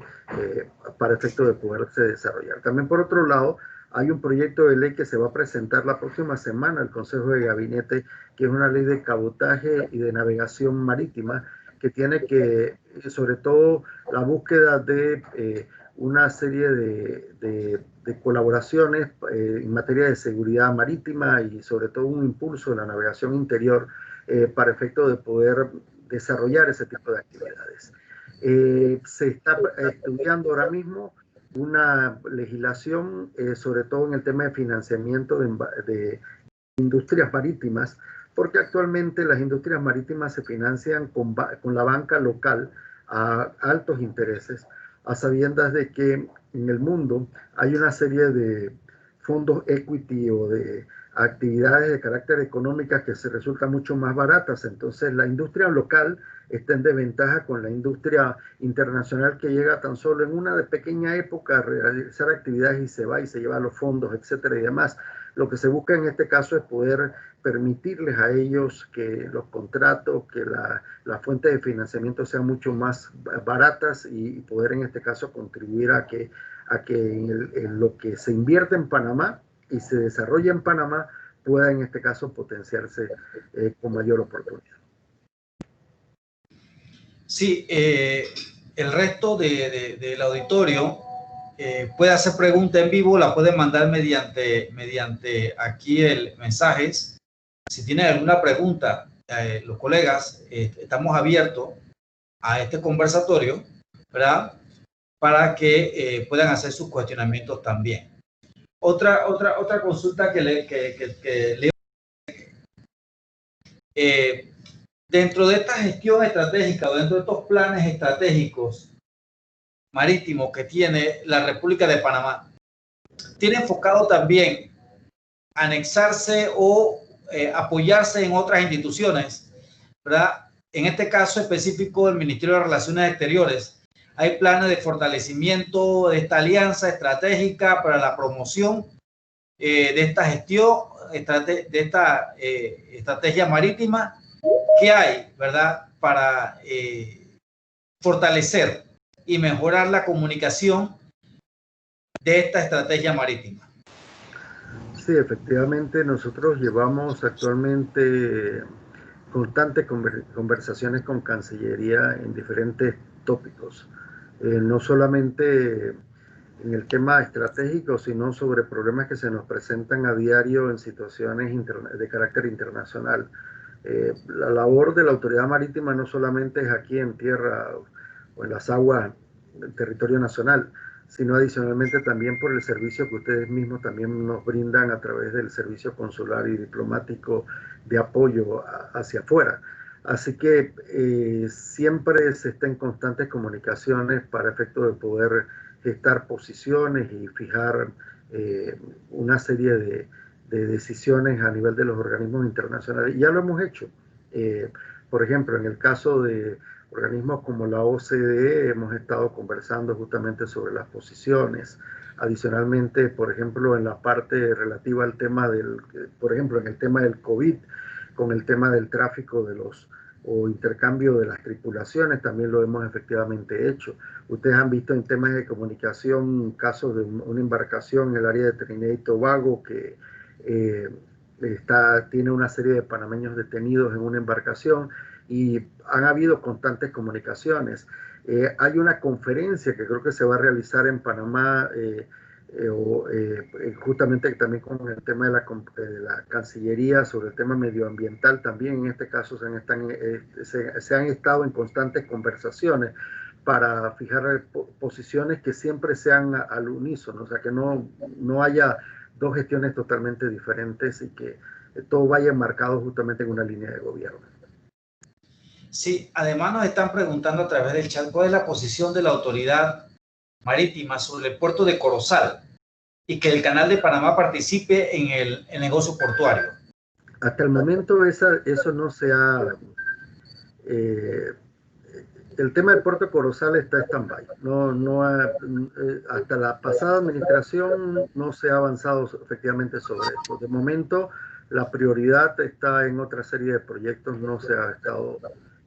para efecto de poderse desarrollar. También, por otro lado, hay un proyecto de ley que se va a presentar la próxima semana al Consejo de Gabinete, que es una ley de cabotaje y de navegación marítima, que tiene que, sobre todo, la búsqueda de una serie de colaboraciones en materia de seguridad marítima y sobre todo un impulso de la navegación interior para efecto de poder desarrollar ese tipo de actividades. Se está estudiando ahora mismo una legislación, sobre todo en el tema de financiamiento de industrias marítimas, porque actualmente las industrias marítimas se financian con la banca local a altos intereses, a sabiendas de que en el mundo hay una serie de fondos equity o de actividades de carácter económica que se resultan mucho más baratas. Entonces la industria local está en desventaja con la industria internacional, que llega tan solo en una pequeña época a realizar actividades y se va y se lleva los fondos, etcétera y demás. Lo que se busca en este caso es poder permitirles a ellos que los contratos, que la fuente de financiamiento sean mucho más baratas y poder en este caso contribuir a que en lo que se invierte en Panamá y se desarrolla en Panamá pueda en este caso potenciarse con mayor oportunidad. Sí, el resto del auditorio puede hacer pregunta en vivo, la pueden mandar mediante aquí el mensajes. Si tienen alguna pregunta, los colegas, estamos abiertos a este conversatorio, ¿verdad? Para que puedan hacer sus cuestionamientos también. Otra consulta que leo. Dentro de esta gestión estratégica o dentro de estos planes estratégicos marítimos que tiene la República de Panamá, tiene enfocado también anexarse o apoyarse en otras instituciones, ¿verdad? en este caso específico del Ministerio de Relaciones Exteriores, hay planes de fortalecimiento de esta alianza estratégica para la promoción de esta gestión, de esta estrategia marítima que hay, ¿verdad?, para fortalecer y mejorar la comunicación de esta estrategia marítima. Sí, efectivamente, nosotros llevamos actualmente constantes conversaciones con Cancillería en diferentes tópicos, no solamente en el tema estratégico, sino sobre problemas que se nos presentan a diario en situaciones de carácter internacional. La labor de la autoridad marítima no solamente es aquí en tierra o en las aguas del territorio nacional, sino adicionalmente también por el servicio que ustedes mismos también nos brindan a través del servicio consular y diplomático de apoyo hacia afuera. Así que siempre se está en constantes comunicaciones para efecto de poder gestar posiciones y fijar una serie de decisiones a nivel de los organismos internacionales. Y ya lo hemos hecho. Por ejemplo, en el caso de organismos como la OCDE, hemos estado conversando justamente sobre las posiciones. Adicionalmente, por ejemplo, en la parte relativa al tema por ejemplo, en el tema del COVID, con el tema del tráfico o intercambio de las tripulaciones, también lo hemos efectivamente hecho. Ustedes han visto en temas de comunicación casos de una embarcación en el área de Trinidad y Tobago que tiene una serie de panameños detenidos en una embarcación y han habido constantes comunicaciones. Hay una conferencia que creo que se va a realizar en Panamá justamente también con el tema de la Cancillería sobre el tema medioambiental. También en este caso se han estado en constantes conversaciones para fijar posiciones que siempre sean al unísono, o sea, que no haya dos gestiones totalmente diferentes y que todo vaya enmarcado justamente en una línea de gobierno. Sí, además nos están preguntando a través del chat cuál es la posición de la autoridad marítima sobre el puerto de Corozal y que el Canal de Panamá participe en el negocio portuario. Hasta el momento eso no se ha... el tema del puerto de Corozal está en stand-by. Hasta la pasada administración no se ha avanzado efectivamente sobre esto. De momento, la prioridad está en otra serie de proyectos, no se ha estado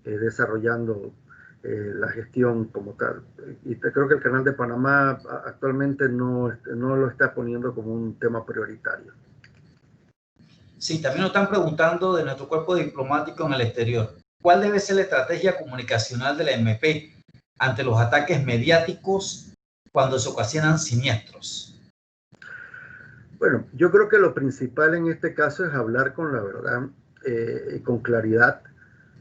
desarrollando la gestión como tal. Y creo que el Canal de Panamá actualmente no lo está poniendo como un tema prioritario. Sí, también nos están preguntando de nuestro cuerpo diplomático en el exterior. ¿Cuál debe ser la estrategia comunicacional de la MP ante los ataques mediáticos cuando se ocasionan siniestros? Bueno, yo creo que lo principal en este caso es hablar con la verdad y con claridad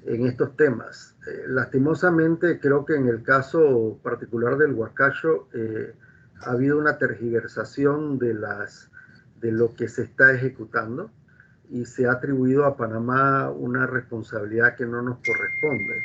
en estos temas. Lastimosamente, creo que en el caso particular del Huacacho ha habido una tergiversación de lo que se está ejecutando y se ha atribuido a Panamá una responsabilidad que no nos corresponde.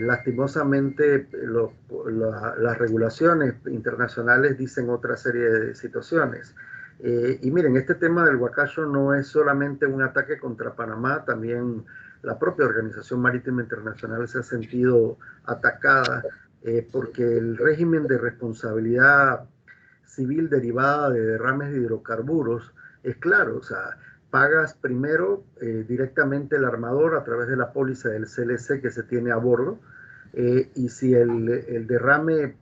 Lastimosamente, las regulaciones internacionales dicen otra serie de situaciones. Y miren, este tema del Huacacho no es solamente un ataque contra Panamá, también la propia Organización Marítima Internacional se ha sentido atacada porque el régimen de responsabilidad civil derivada de derrames de hidrocarburos es claro, o sea, pagas primero directamente el armador a través de la póliza del CLC que se tiene a bordo y si el derrame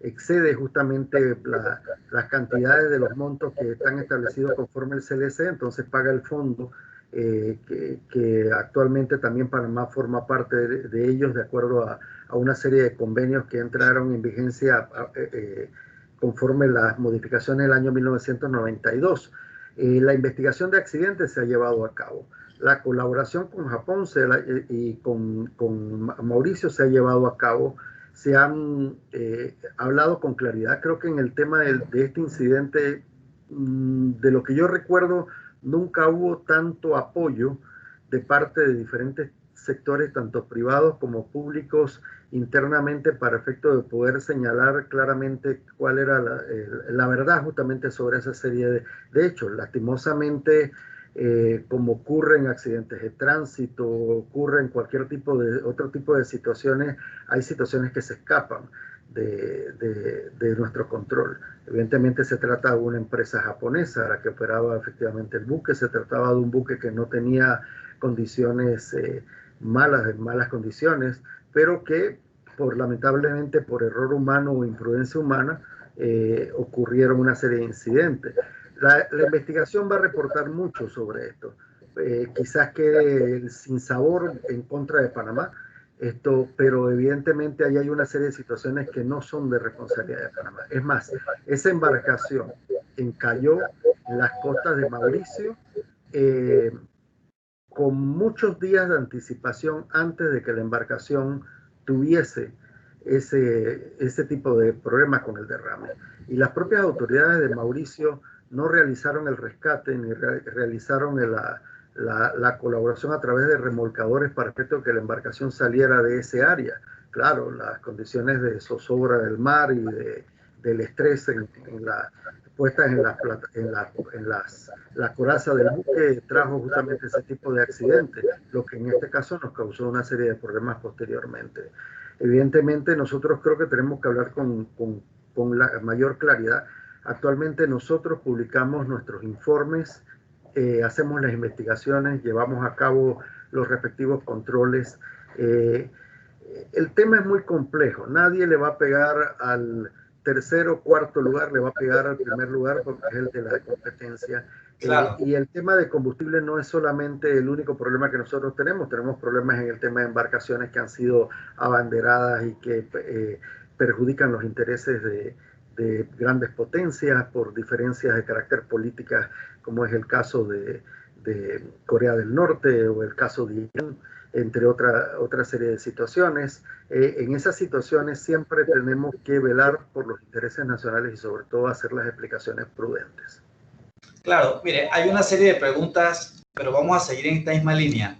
excede justamente las cantidades de los montos que están establecidos conforme el CLC, entonces paga el fondo que actualmente también Panamá forma parte de ellos de acuerdo a una serie de convenios que entraron en vigencia conforme las modificaciones del año 1992. La investigación de accidentes se ha llevado a cabo. La colaboración con Japón y con Mauricio se ha llevado a cabo. Se han hablado con claridad. Creo que en el tema de este incidente, de lo que yo recuerdo, nunca hubo tanto apoyo de parte de diferentes sectores, tanto privados como públicos, internamente para efecto de poder señalar claramente cuál era la verdad justamente sobre esa serie de hechos. Lastimosamente, como ocurre en accidentes de tránsito, ocurre en cualquier otro tipo de situaciones, hay situaciones que se escapan de nuestro control. Evidentemente se trata de una empresa japonesa la que operaba efectivamente el buque, se trataba de un buque que no tenía condiciones malas condiciones, pero que lamentablemente por error humano o imprudencia humana ocurrieron una serie de incidentes. La investigación va a reportar mucho sobre esto. Quizás quede el sinsabor en contra de Panamá, pero evidentemente ahí hay una serie de situaciones que no son de responsabilidad de Panamá. Es más, esa embarcación encalló en las costas de Mauricio con muchos días de anticipación antes de que la embarcación tuviese ese tipo de problemas con el derrame. Y las propias autoridades de Mauricio no realizaron el rescate ni realizaron la colaboración a través de remolcadores para que la embarcación saliera de ese área. Claro, las condiciones de zozobra del mar y del estrés puestas la coraza del buque trajo justamente ese tipo de accidentes, lo que en este caso nos causó una serie de problemas posteriormente. Evidentemente nosotros creo que tenemos que hablar con la mayor claridad. Actualmente nosotros publicamos nuestros informes, hacemos las investigaciones, llevamos a cabo los respectivos controles. El tema es muy complejo, nadie le va a pegar al tercero, cuarto lugar, le va a pegar al primer lugar porque es el de la competencia. Claro. Y el tema de combustible no es solamente el único problema que nosotros tenemos problemas en el tema de embarcaciones que han sido abanderadas y que perjudican los intereses de grandes potencias por diferencias de carácter política, como es el caso de Corea del Norte o el caso de Irán, entre otra serie de situaciones. En esas situaciones siempre tenemos que velar por los intereses nacionales y sobre todo hacer las explicaciones prudentes. Claro, mire, hay una serie de preguntas, pero vamos a seguir en esta misma línea.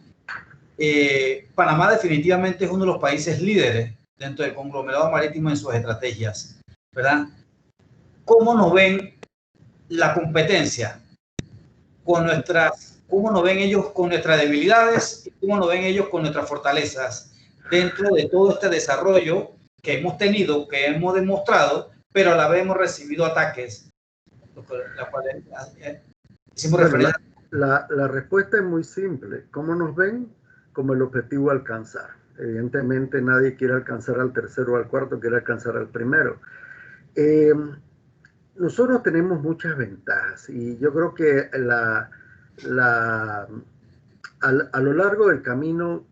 Panamá definitivamente es uno de los países líderes dentro del conglomerado marítimo en sus estrategias, ¿verdad? ¿Cómo nos ven la competencia con cómo nos ven ellos con nuestras debilidades y cómo nos ven ellos con nuestras fortalezas dentro de todo este desarrollo que hemos tenido, que hemos demostrado, pero a la vez hemos recibido ataques, la cual hicimos referencia? La respuesta es muy simple. ¿Cómo nos ven? Como el objetivo a alcanzar. Evidentemente nadie quiere alcanzar al tercero o al cuarto, quiere alcanzar al primero. Nosotros tenemos muchas ventajas y yo creo que a lo largo del camino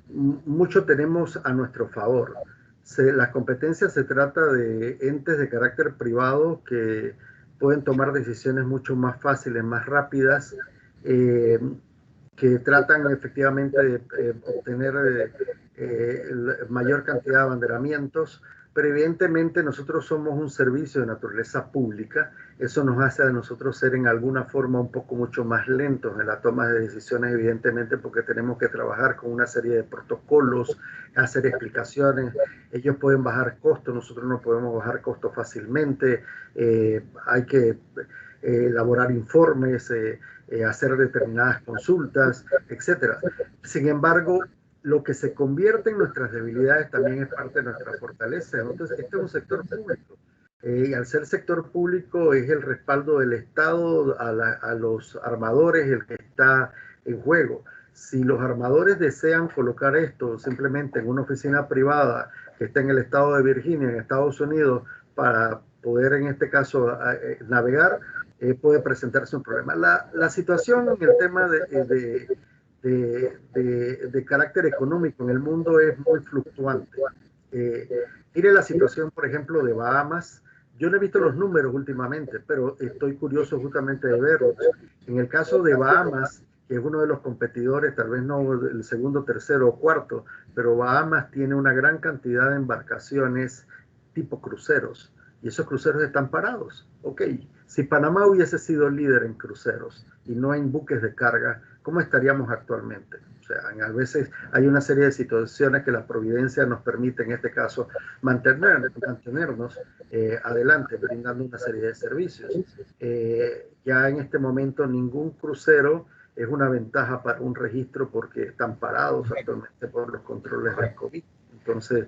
mucho tenemos a nuestro favor. La competencia se trata de entes de carácter privado que pueden tomar decisiones mucho más fáciles, más rápidas, que tratan efectivamente de obtener mayor cantidad de abanderamientos, pero evidentemente nosotros somos un servicio de naturaleza pública. Eso nos hace a nosotros ser en alguna forma un poco mucho más lentos en la toma de decisiones, evidentemente porque tenemos que trabajar con una serie de protocolos, hacer explicaciones. Ellos pueden bajar costos, nosotros no podemos bajar costos fácilmente. Hay que elaborar informes, hacer determinadas consultas, etcétera. Sin embargo, lo que se convierte en nuestras debilidades también es parte de nuestra fortaleza. Entonces, este es un sector público. Y al ser sector público es el respaldo del Estado a los armadores el que está en juego. Si los armadores desean colocar esto simplemente en una oficina privada que está en el estado de Virginia, en Estados Unidos, para poder en este caso navegar, puede presentarse un problema. La situación en el tema de carácter económico en el mundo es muy fluctuante. Mire la situación, por ejemplo, de Bahamas. Yo no he visto los números últimamente, pero estoy curioso justamente de verlos. En el caso de Bahamas, que es uno de los competidores, tal vez no el segundo, tercero o cuarto, pero Bahamas tiene una gran cantidad de embarcaciones tipo cruceros, y esos cruceros están parados. Ok, si Panamá hubiese sido líder en cruceros y no en buques de carga, ¿cómo estaríamos actualmente? sea, a veces hay una serie de situaciones que la providencia nos permite, en este caso, mantenernos adelante, brindando una serie de servicios. Ya en este momento ningún crucero es una ventaja para un registro porque están parados actualmente por los controles del COVID. Entonces,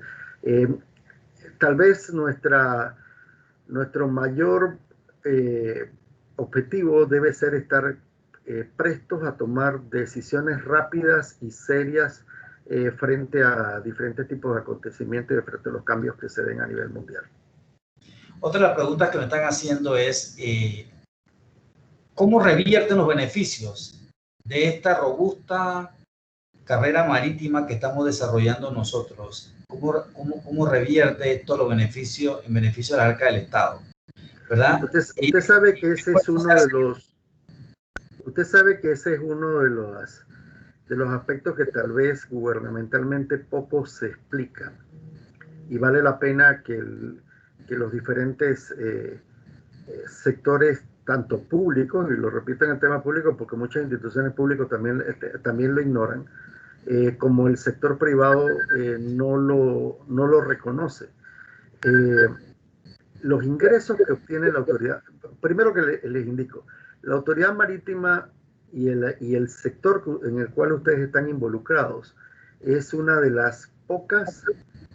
tal vez nuestro mayor objetivo debe ser estar prestos a tomar decisiones rápidas y serias frente a diferentes tipos de acontecimientos y frente a los cambios que se den a nivel mundial. Otra de las preguntas que me están haciendo es, ¿cómo revierten los beneficios de esta robusta carrera marítima que estamos desarrollando nosotros? ¿Cómo revierte esto los beneficios en beneficio de la arca del Estado? ¿Verdad? Usted sabe que ese es uno de los... Usted sabe que ese es uno de los aspectos que tal vez gubernamentalmente poco se explican. Y vale la pena que los diferentes sectores, tanto públicos, y lo repito en el tema público porque muchas instituciones públicas también lo ignoran, como el sector privado no lo reconoce. Los ingresos que obtiene la autoridad, primero que les indico, la autoridad marítima y el sector en el cual ustedes están involucrados es una de las pocas,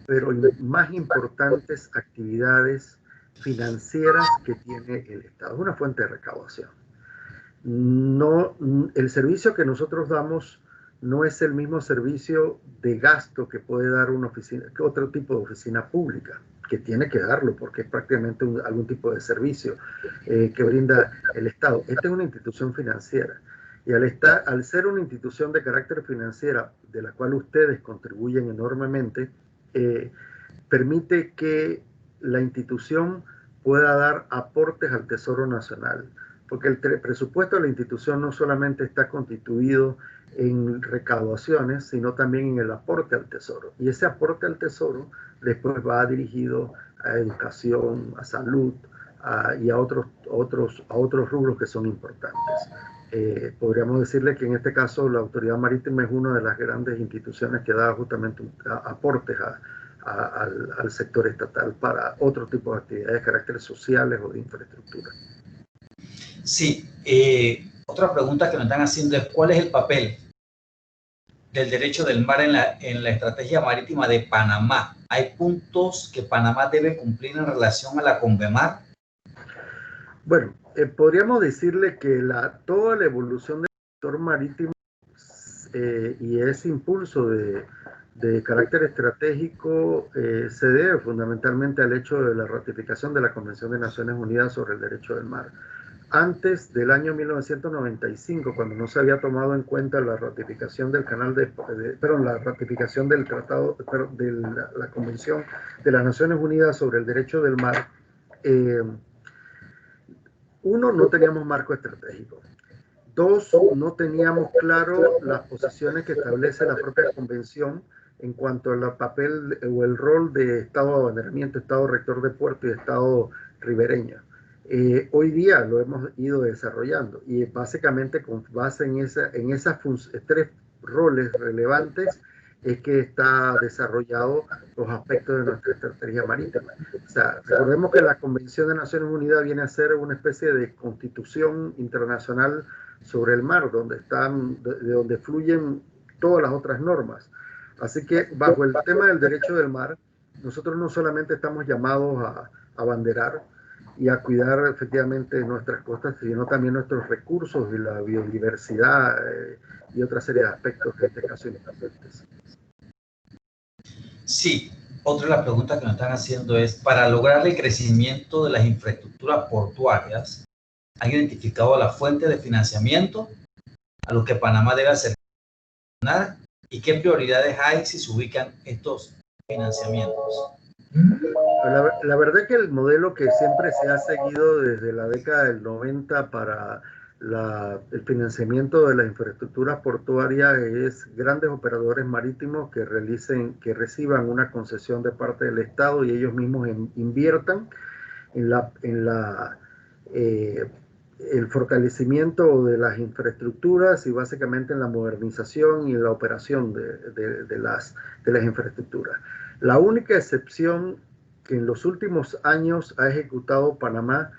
pero más importantes actividades financieras que tiene el Estado. Es una fuente de recaudación. No, el servicio que nosotros damos no es el mismo servicio de gasto que puede dar una oficina, que otro tipo de oficina pública, que tiene que darlo porque es prácticamente algún tipo de servicio que brinda el Estado. Esta es una institución financiera y al ser una institución de carácter financiera de la cual ustedes contribuyen enormemente, permite que la institución pueda dar aportes al Tesoro Nacional, porque el presupuesto de la institución no solamente está constituido en recaudaciones, sino también en el aporte al Tesoro. Y ese aporte al Tesoro después va dirigido a educación, a salud y a otros rubros que son importantes. Podríamos decirle que en este caso la Autoridad Marítima es una de las grandes instituciones que da justamente aportes al sector estatal para otro tipo de actividades de carácter sociales o de infraestructura. Sí, otra pregunta que me están haciendo es ¿cuál es el papel del derecho del mar en la estrategia marítima de Panamá? ¿Hay puntos que Panamá debe cumplir en relación a la Convemar? Bueno, podríamos decirle que toda la evolución del sector marítimo y ese impulso de carácter estratégico se debe fundamentalmente al hecho de la ratificación de la Convención de Naciones Unidas sobre el Derecho del Mar. Antes del año 1995, cuando no se había tomado en cuenta la ratificación del la ratificación del tratado, de la Convención de las Naciones Unidas sobre el Derecho del Mar, uno, no teníamos marco estratégico. Dos, no teníamos claro las posiciones que establece la propia convención en cuanto al papel o el rol de Estado de abanderamiento, Estado rector de puerto y Estado ribereño. Hoy día lo hemos ido desarrollando y básicamente con base en esas tres roles relevantes es que está desarrollado los aspectos de nuestra estrategia marítima. O sea, recordemos que la Convención de Naciones Unidas viene a ser una especie de constitución internacional sobre el mar, de donde fluyen todas las otras normas. Así que bajo el tema del derecho del mar, nosotros no solamente estamos llamados a abanderar y a cuidar efectivamente nuestras costas, sino también nuestros recursos y la biodiversidad y otra serie de aspectos que en este caso son importantes. Sí, otra de las preguntas que nos están haciendo es, para lograr el crecimiento de las infraestructuras portuarias, ¿han identificado la fuente de financiamiento a lo que Panamá debe hacer y qué prioridades hay si se ubican estos financiamientos? La verdad es que el modelo que siempre se ha seguido desde la década del 90 para el financiamiento de las infraestructuras portuarias es grandes operadores marítimos que reciban una concesión de parte del Estado y ellos mismos inviertan en la el fortalecimiento de las infraestructuras y básicamente en la modernización y la operación de las infraestructuras. La única excepción que en los últimos años ha ejecutado Panamá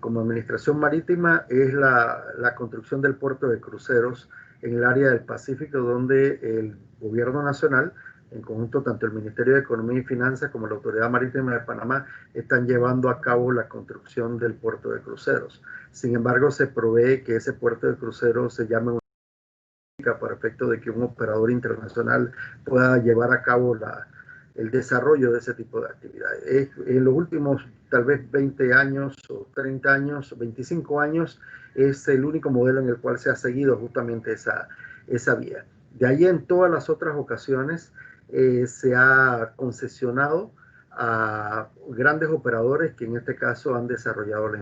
como administración marítima es la construcción del puerto de cruceros en el área del Pacífico, donde el gobierno nacional, en conjunto tanto el Ministerio de Economía y Finanzas como la Autoridad Marítima de Panamá, están llevando a cabo la construcción del puerto de cruceros. Sin embargo, se provee que ese puerto de cruceros se llame para efecto de que un operador internacional pueda llevar a cabo el desarrollo de ese tipo de actividades. En los últimos tal vez 20 años o 30 años, 25 años, es el único modelo en el cual se ha seguido justamente esa vía. De ahí en todas las otras ocasiones se ha concesionado a grandes operadores que en este caso han desarrollado la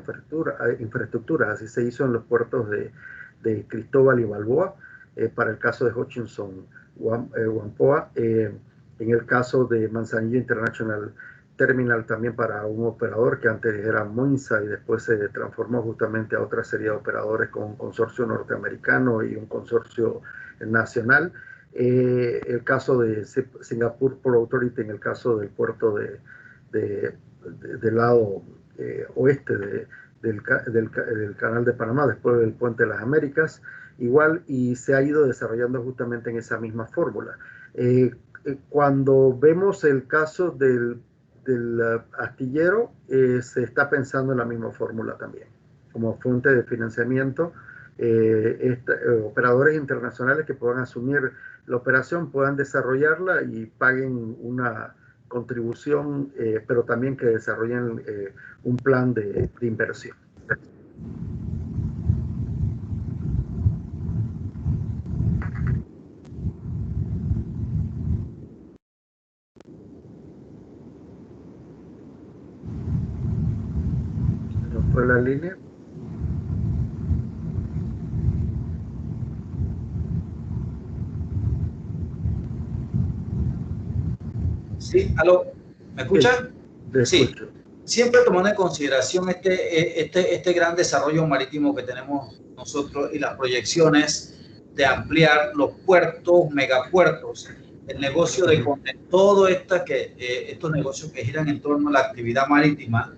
infraestructura. Así se hizo en los puertos de Cristóbal y Balboa, para el caso de Hutchinson Whampoa, en el caso de Manzanillo International Terminal también para un operador que antes era Moinsa y después se transformó justamente a otra serie de operadores con un consorcio norteamericano y un consorcio nacional. El caso de Singapore Port Authority en el caso del puerto del lado oeste del Canal de Panamá, después del Puente de las Américas, igual, y se ha ido desarrollando justamente en esa misma fórmula. Cuando vemos el caso del astillero, se está pensando en la misma fórmula también, como fuente de financiamiento. Operadores internacionales que puedan asumir la operación, puedan desarrollarla y paguen una contribución, pero también que desarrollen un plan de inversión. ¿No fue la línea? Sí, aló, ¿me escucha? Te Sí. escucho. Siempre tomando en consideración este gran desarrollo marítimo que tenemos nosotros y las proyecciones de ampliar los puertos, megapuertos, el negocio de todo estos negocios que giran en torno a la actividad marítima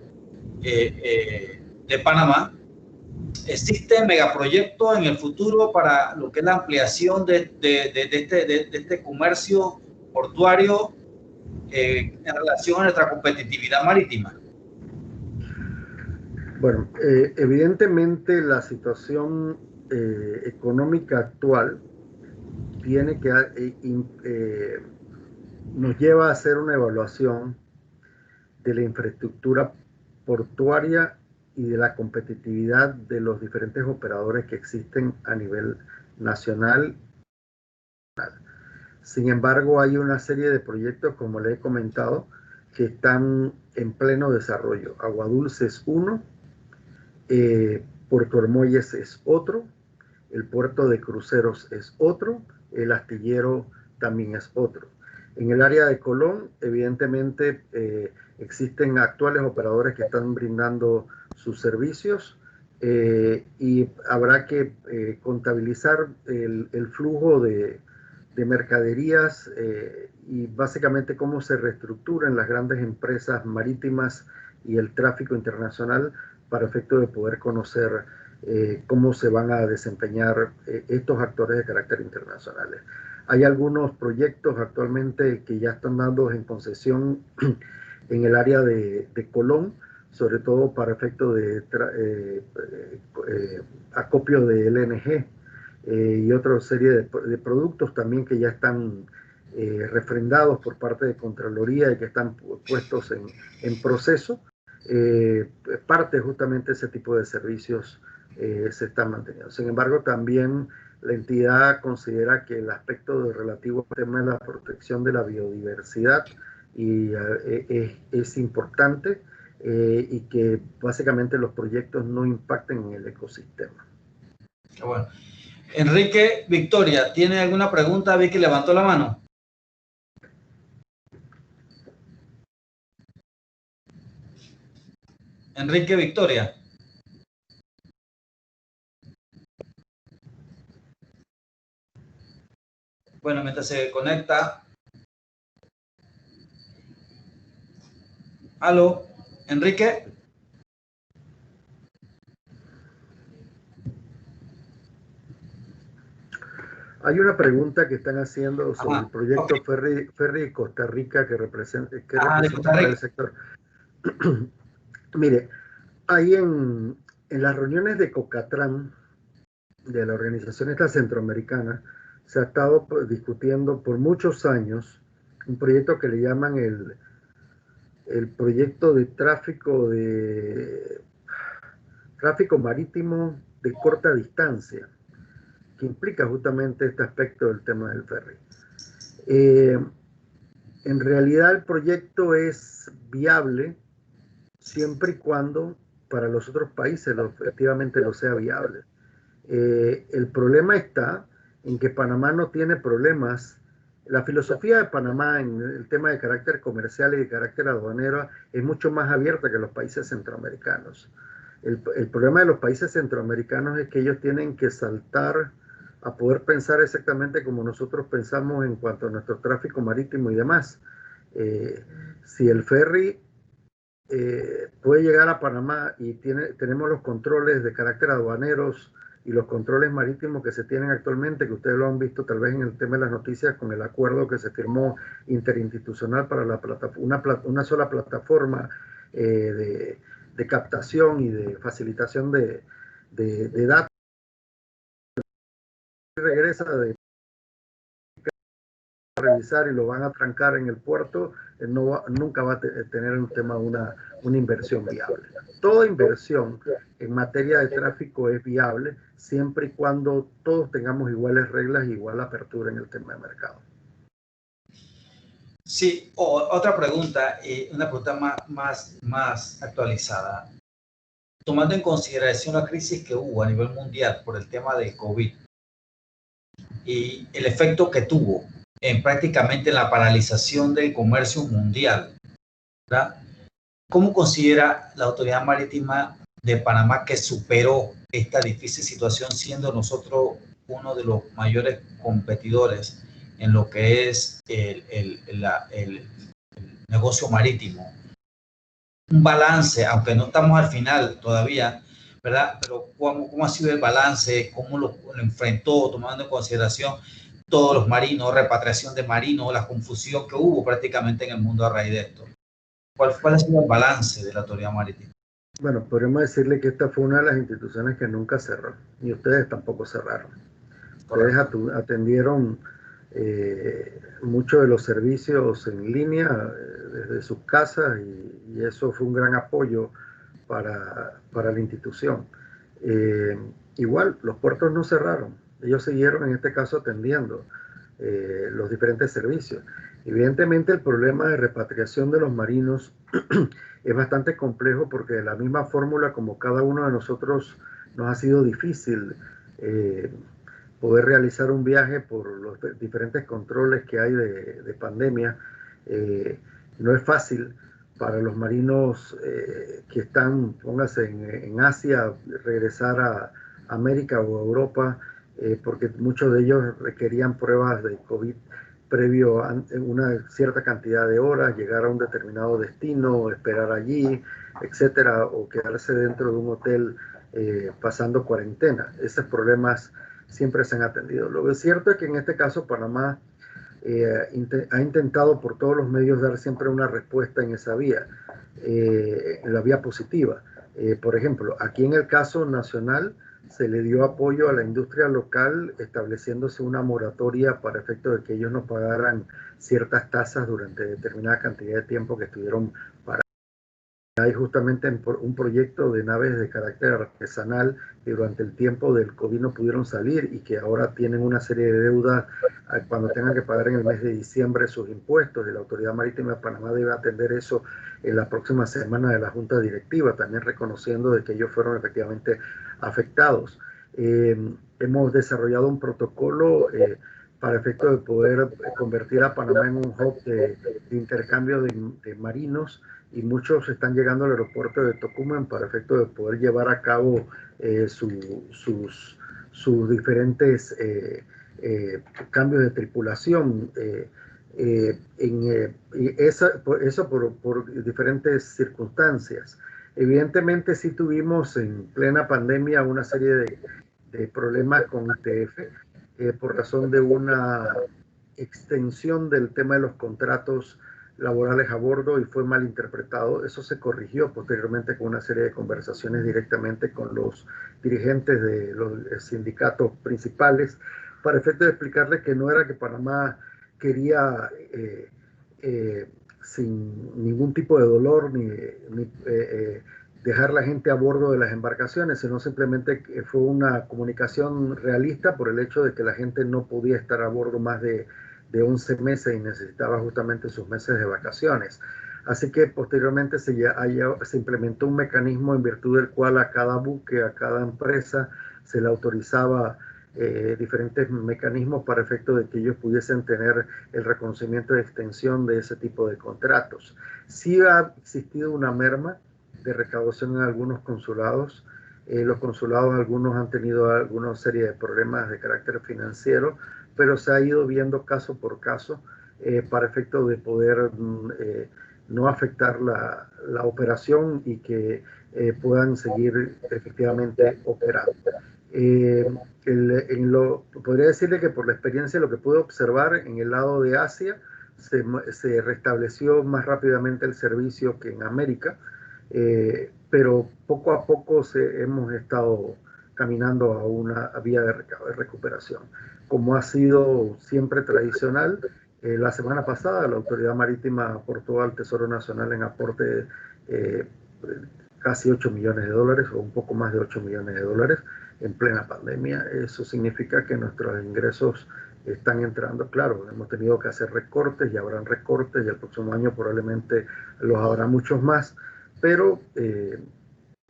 de Panamá. ¿Existe megaproyectos en el futuro para lo que es la ampliación de este comercio portuario en relación a nuestra competitividad marítima? Bueno, evidentemente la situación económica actual tiene que nos lleva a hacer una evaluación de la infraestructura portuaria y de la competitividad de los diferentes operadores que existen a nivel nacional. Sin embargo, hay una serie de proyectos, como le he comentado, que están en pleno desarrollo. Agua Dulce es uno, Puerto Armuelles es otro, el puerto de cruceros es otro, el astillero también es otro. En el área de Colón, evidentemente, existen actuales operadores que están brindando sus servicios y habrá que contabilizar el flujo de mercaderías y básicamente cómo se reestructuran las grandes empresas marítimas y el tráfico internacional para efecto de poder conocer cómo se van a desempeñar estos actores de carácter internacional. Hay algunos proyectos actualmente que ya están dando en concesión en el área de Colón, sobre todo para efecto de acopio de LNG y otra serie de productos también que ya están refrendados por parte de Contraloría y que están puestos en proceso. Parte justamente de ese tipo de servicios se están manteniendo. Sin embargo, también la entidad considera que el aspecto relativo al tema de la protección de la biodiversidad es importante y que básicamente los proyectos no impacten en el ecosistema. Bueno. Enrique Victoria, ¿tiene alguna pregunta? Vi que levantó la mano. Enrique Victoria. Bueno, mientras se conecta. Aló, Enrique. Hay una pregunta que están haciendo sobre Ajá, el proyecto okay. Ferry de Costa Rica que representa, De Costa para el Rica. sector. Mire, ahí en las reuniones de COCATRAN, de la organización esta centroamericana, se ha estado discutiendo por muchos años un proyecto que le llaman el proyecto de tráfico marítimo de corta distancia, que implica justamente este aspecto del tema del ferry. En realidad el proyecto es viable siempre y cuando para los otros países efectivamente lo sea viable. El problema está en que Panamá no tiene problemas. La filosofía de Panamá en el tema de carácter comercial y de carácter aduanero es mucho más abierta que los países centroamericanos. El problema de los países centroamericanos es que ellos tienen que saltar a poder pensar exactamente como nosotros pensamos en cuanto a nuestro tráfico marítimo y demás. Si el ferry puede llegar a Panamá y tenemos los controles de carácter aduaneros y los controles marítimos que se tienen actualmente, que ustedes lo han visto tal vez en el tema de las noticias con el acuerdo que se firmó interinstitucional para una sola plataforma de captación y de facilitación de datos. Regresa de revisar y lo van a trancar en el puerto, nunca va a tener un tema una inversión viable. Toda inversión en materia de tráfico es viable siempre y cuando todos tengamos iguales reglas y igual apertura en el tema de mercado. Sí, otra pregunta, una pregunta más actualizada. Tomando en consideración la crisis que hubo a nivel mundial por el tema de COVID y el efecto que tuvo en prácticamente la paralización del comercio mundial, ¿verdad? ¿Cómo considera la Autoridad Marítima de Panamá que superó esta difícil situación, siendo nosotros uno de los mayores competidores en lo que es el negocio marítimo? Un balance, aunque no estamos al final todavía, ¿verdad? Pero ¿cómo ha sido el balance? ¿Cómo lo enfrentó, tomando en consideración todos los marinos, repatriación de marinos, la confusión que hubo prácticamente en el mundo a raíz de esto? ¿Cuál ha sido el balance de la Autoridad Marítima? Bueno, podríamos decirle que esta fue una de las instituciones que nunca cerró, y ustedes tampoco cerraron. Ustedes atendieron muchos de los servicios en línea desde sus casas y eso fue un gran apoyo para la institución. Igual, los puertos no cerraron, ellos siguieron en este caso atendiendo los diferentes servicios. Evidentemente el problema de repatriación de los marinos es bastante complejo porque de la misma fórmula como cada uno de nosotros nos ha sido difícil poder realizar un viaje por los diferentes controles que hay de pandemia. No es fácil para los marinos que están, póngase, en Asia, regresar a América o a Europa, porque muchos de ellos requerían pruebas de COVID previo a una cierta cantidad de horas, llegar a un determinado destino, esperar allí, etcétera, o quedarse dentro de un hotel pasando cuarentena. Esos problemas siempre se han atendido. Lo cierto es que en este caso Panamá ha intentado por todos los medios dar siempre una respuesta en esa vía, en la vía positiva. Por ejemplo, aquí en el caso nacional se le dio apoyo a la industria local estableciéndose una moratoria para efecto de que ellos no pagaran ciertas tasas durante determinada cantidad de tiempo que estuvieron parados. Hay justamente un proyecto de naves de carácter artesanal que durante el tiempo del COVID no pudieron salir y que ahora tienen una serie de deudas cuando tengan que pagar en el mes de diciembre sus impuestos, y la Autoridad Marítima de Panamá debe atender eso en la próxima semana de la Junta Directiva, también reconociendo de que ellos fueron efectivamente afectados. Hemos desarrollado un protocolo para efecto de poder convertir a Panamá en un hub de intercambio de marinos, y muchos están llegando al aeropuerto de Tocumen para efecto de poder llevar a cabo sus diferentes cambios de tripulación, eso por diferentes circunstancias. Evidentemente sí tuvimos en plena pandemia una serie de problemas con ITF por razón de una extensión del tema de los contratos laborales a bordo y fue mal interpretado. Eso se corrigió posteriormente con una serie de conversaciones directamente con los dirigentes de los sindicatos principales para efecto de explicarle que no era que Panamá quería sin ningún tipo de dolor ni dejar la gente a bordo de las embarcaciones, sino simplemente fue una comunicación realista por el hecho de que la gente no podía estar a bordo más de 11 meses y necesitaba justamente sus meses de vacaciones. Así que posteriormente se implementó un mecanismo en virtud del cual a cada buque, a cada empresa, se le autorizaba diferentes mecanismos para efecto de que ellos pudiesen tener el reconocimiento de extensión de ese tipo de contratos. Sí ha existido una merma de recaudación en algunos consulados. Los consulados, algunos han tenido alguna serie de problemas de carácter financiero, pero se ha ido viendo caso por caso para efecto de poder no afectar la operación y que puedan seguir efectivamente operando. Podría decirle que por la experiencia, lo que pude observar en el lado de Asia, se restableció más rápidamente el servicio que en América, pero poco a poco hemos estado caminando a una vía de recuperación. Como ha sido siempre tradicional, la semana pasada la Autoridad Marítima aportó al Tesoro Nacional en aporte casi 8 millones de dólares o un poco más de 8 millones de dólares en plena pandemia. Eso significa que nuestros ingresos están entrando. Claro, hemos tenido que hacer recortes y habrán recortes y el próximo año probablemente los habrá muchos más, pero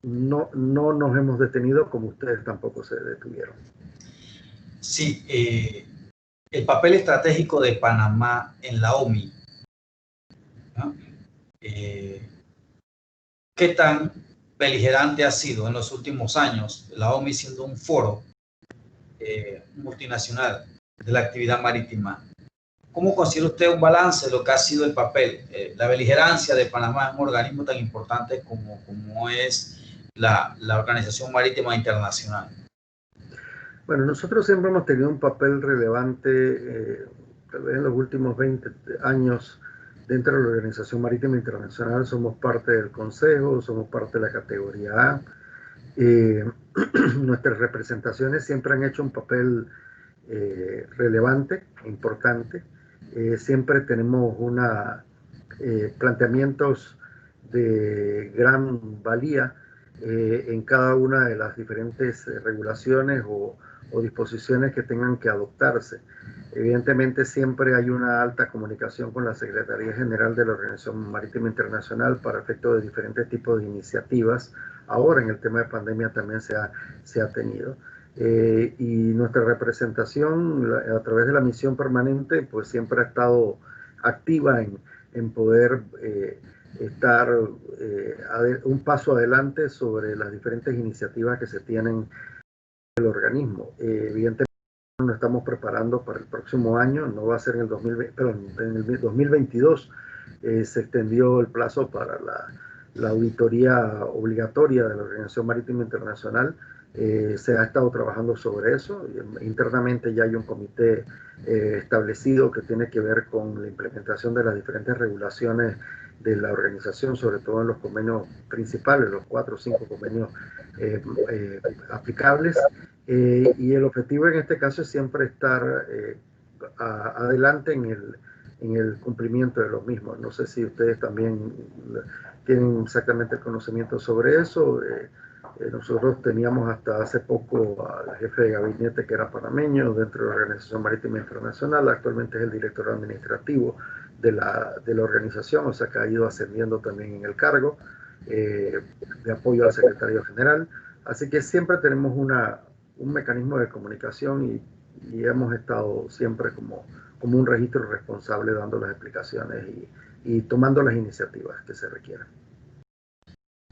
no nos hemos detenido como ustedes tampoco se detuvieron. Sí, el papel estratégico de Panamá en la OMI, ¿no? ¿Qué tan beligerante ha sido en los últimos años la OMI siendo un foro multinacional de la actividad marítima? ¿Cómo considera usted un balance de lo que ha sido el papel, la beligerancia de Panamá en un organismo tan importante como es la Organización Marítima Internacional? Bueno, nosotros siempre hemos tenido un papel relevante, tal vez en los últimos 20 años, dentro de la Organización Marítima Internacional. Somos parte del Consejo, somos parte de la categoría A. Nuestras representaciones siempre han hecho un papel relevante, importante. Siempre tenemos planteamientos de gran valía en cada una de las diferentes regulaciones o disposiciones que tengan que adoptarse. Evidentemente siempre hay una alta comunicación con la Secretaría General de la Organización Marítima Internacional para efecto de diferentes tipos de iniciativas. Ahora en el tema de pandemia también se ha tenido. Y nuestra representación a través de la misión permanente pues siempre ha estado activa en poder estar un paso adelante sobre las diferentes iniciativas que se tienen en el organismo. Evidentemente nos estamos preparando para el próximo año, no va a ser en el 2020, perdón, en el 2022 se extendió el plazo para la auditoría obligatoria de la Organización Marítima Internacional. Se ha estado trabajando sobre eso. Internamente ya hay un comité establecido que tiene que ver con la implementación de las diferentes regulaciones de la organización, sobre todo en los convenios principales, los 4 o 5 convenios aplicables. Y el objetivo en este caso es siempre estar adelante en el cumplimiento de los mismos. No sé si ustedes también tienen exactamente el conocimiento sobre eso. Nosotros teníamos hasta hace poco al jefe de gabinete que era panameño dentro de la Organización Marítima Internacional, actualmente es el director administrativo de la organización, o sea que ha ido ascendiendo también en el cargo de apoyo al secretario general. Así que siempre tenemos un mecanismo de comunicación y hemos estado siempre como un registro responsable dando las explicaciones y tomando las iniciativas que se requieran.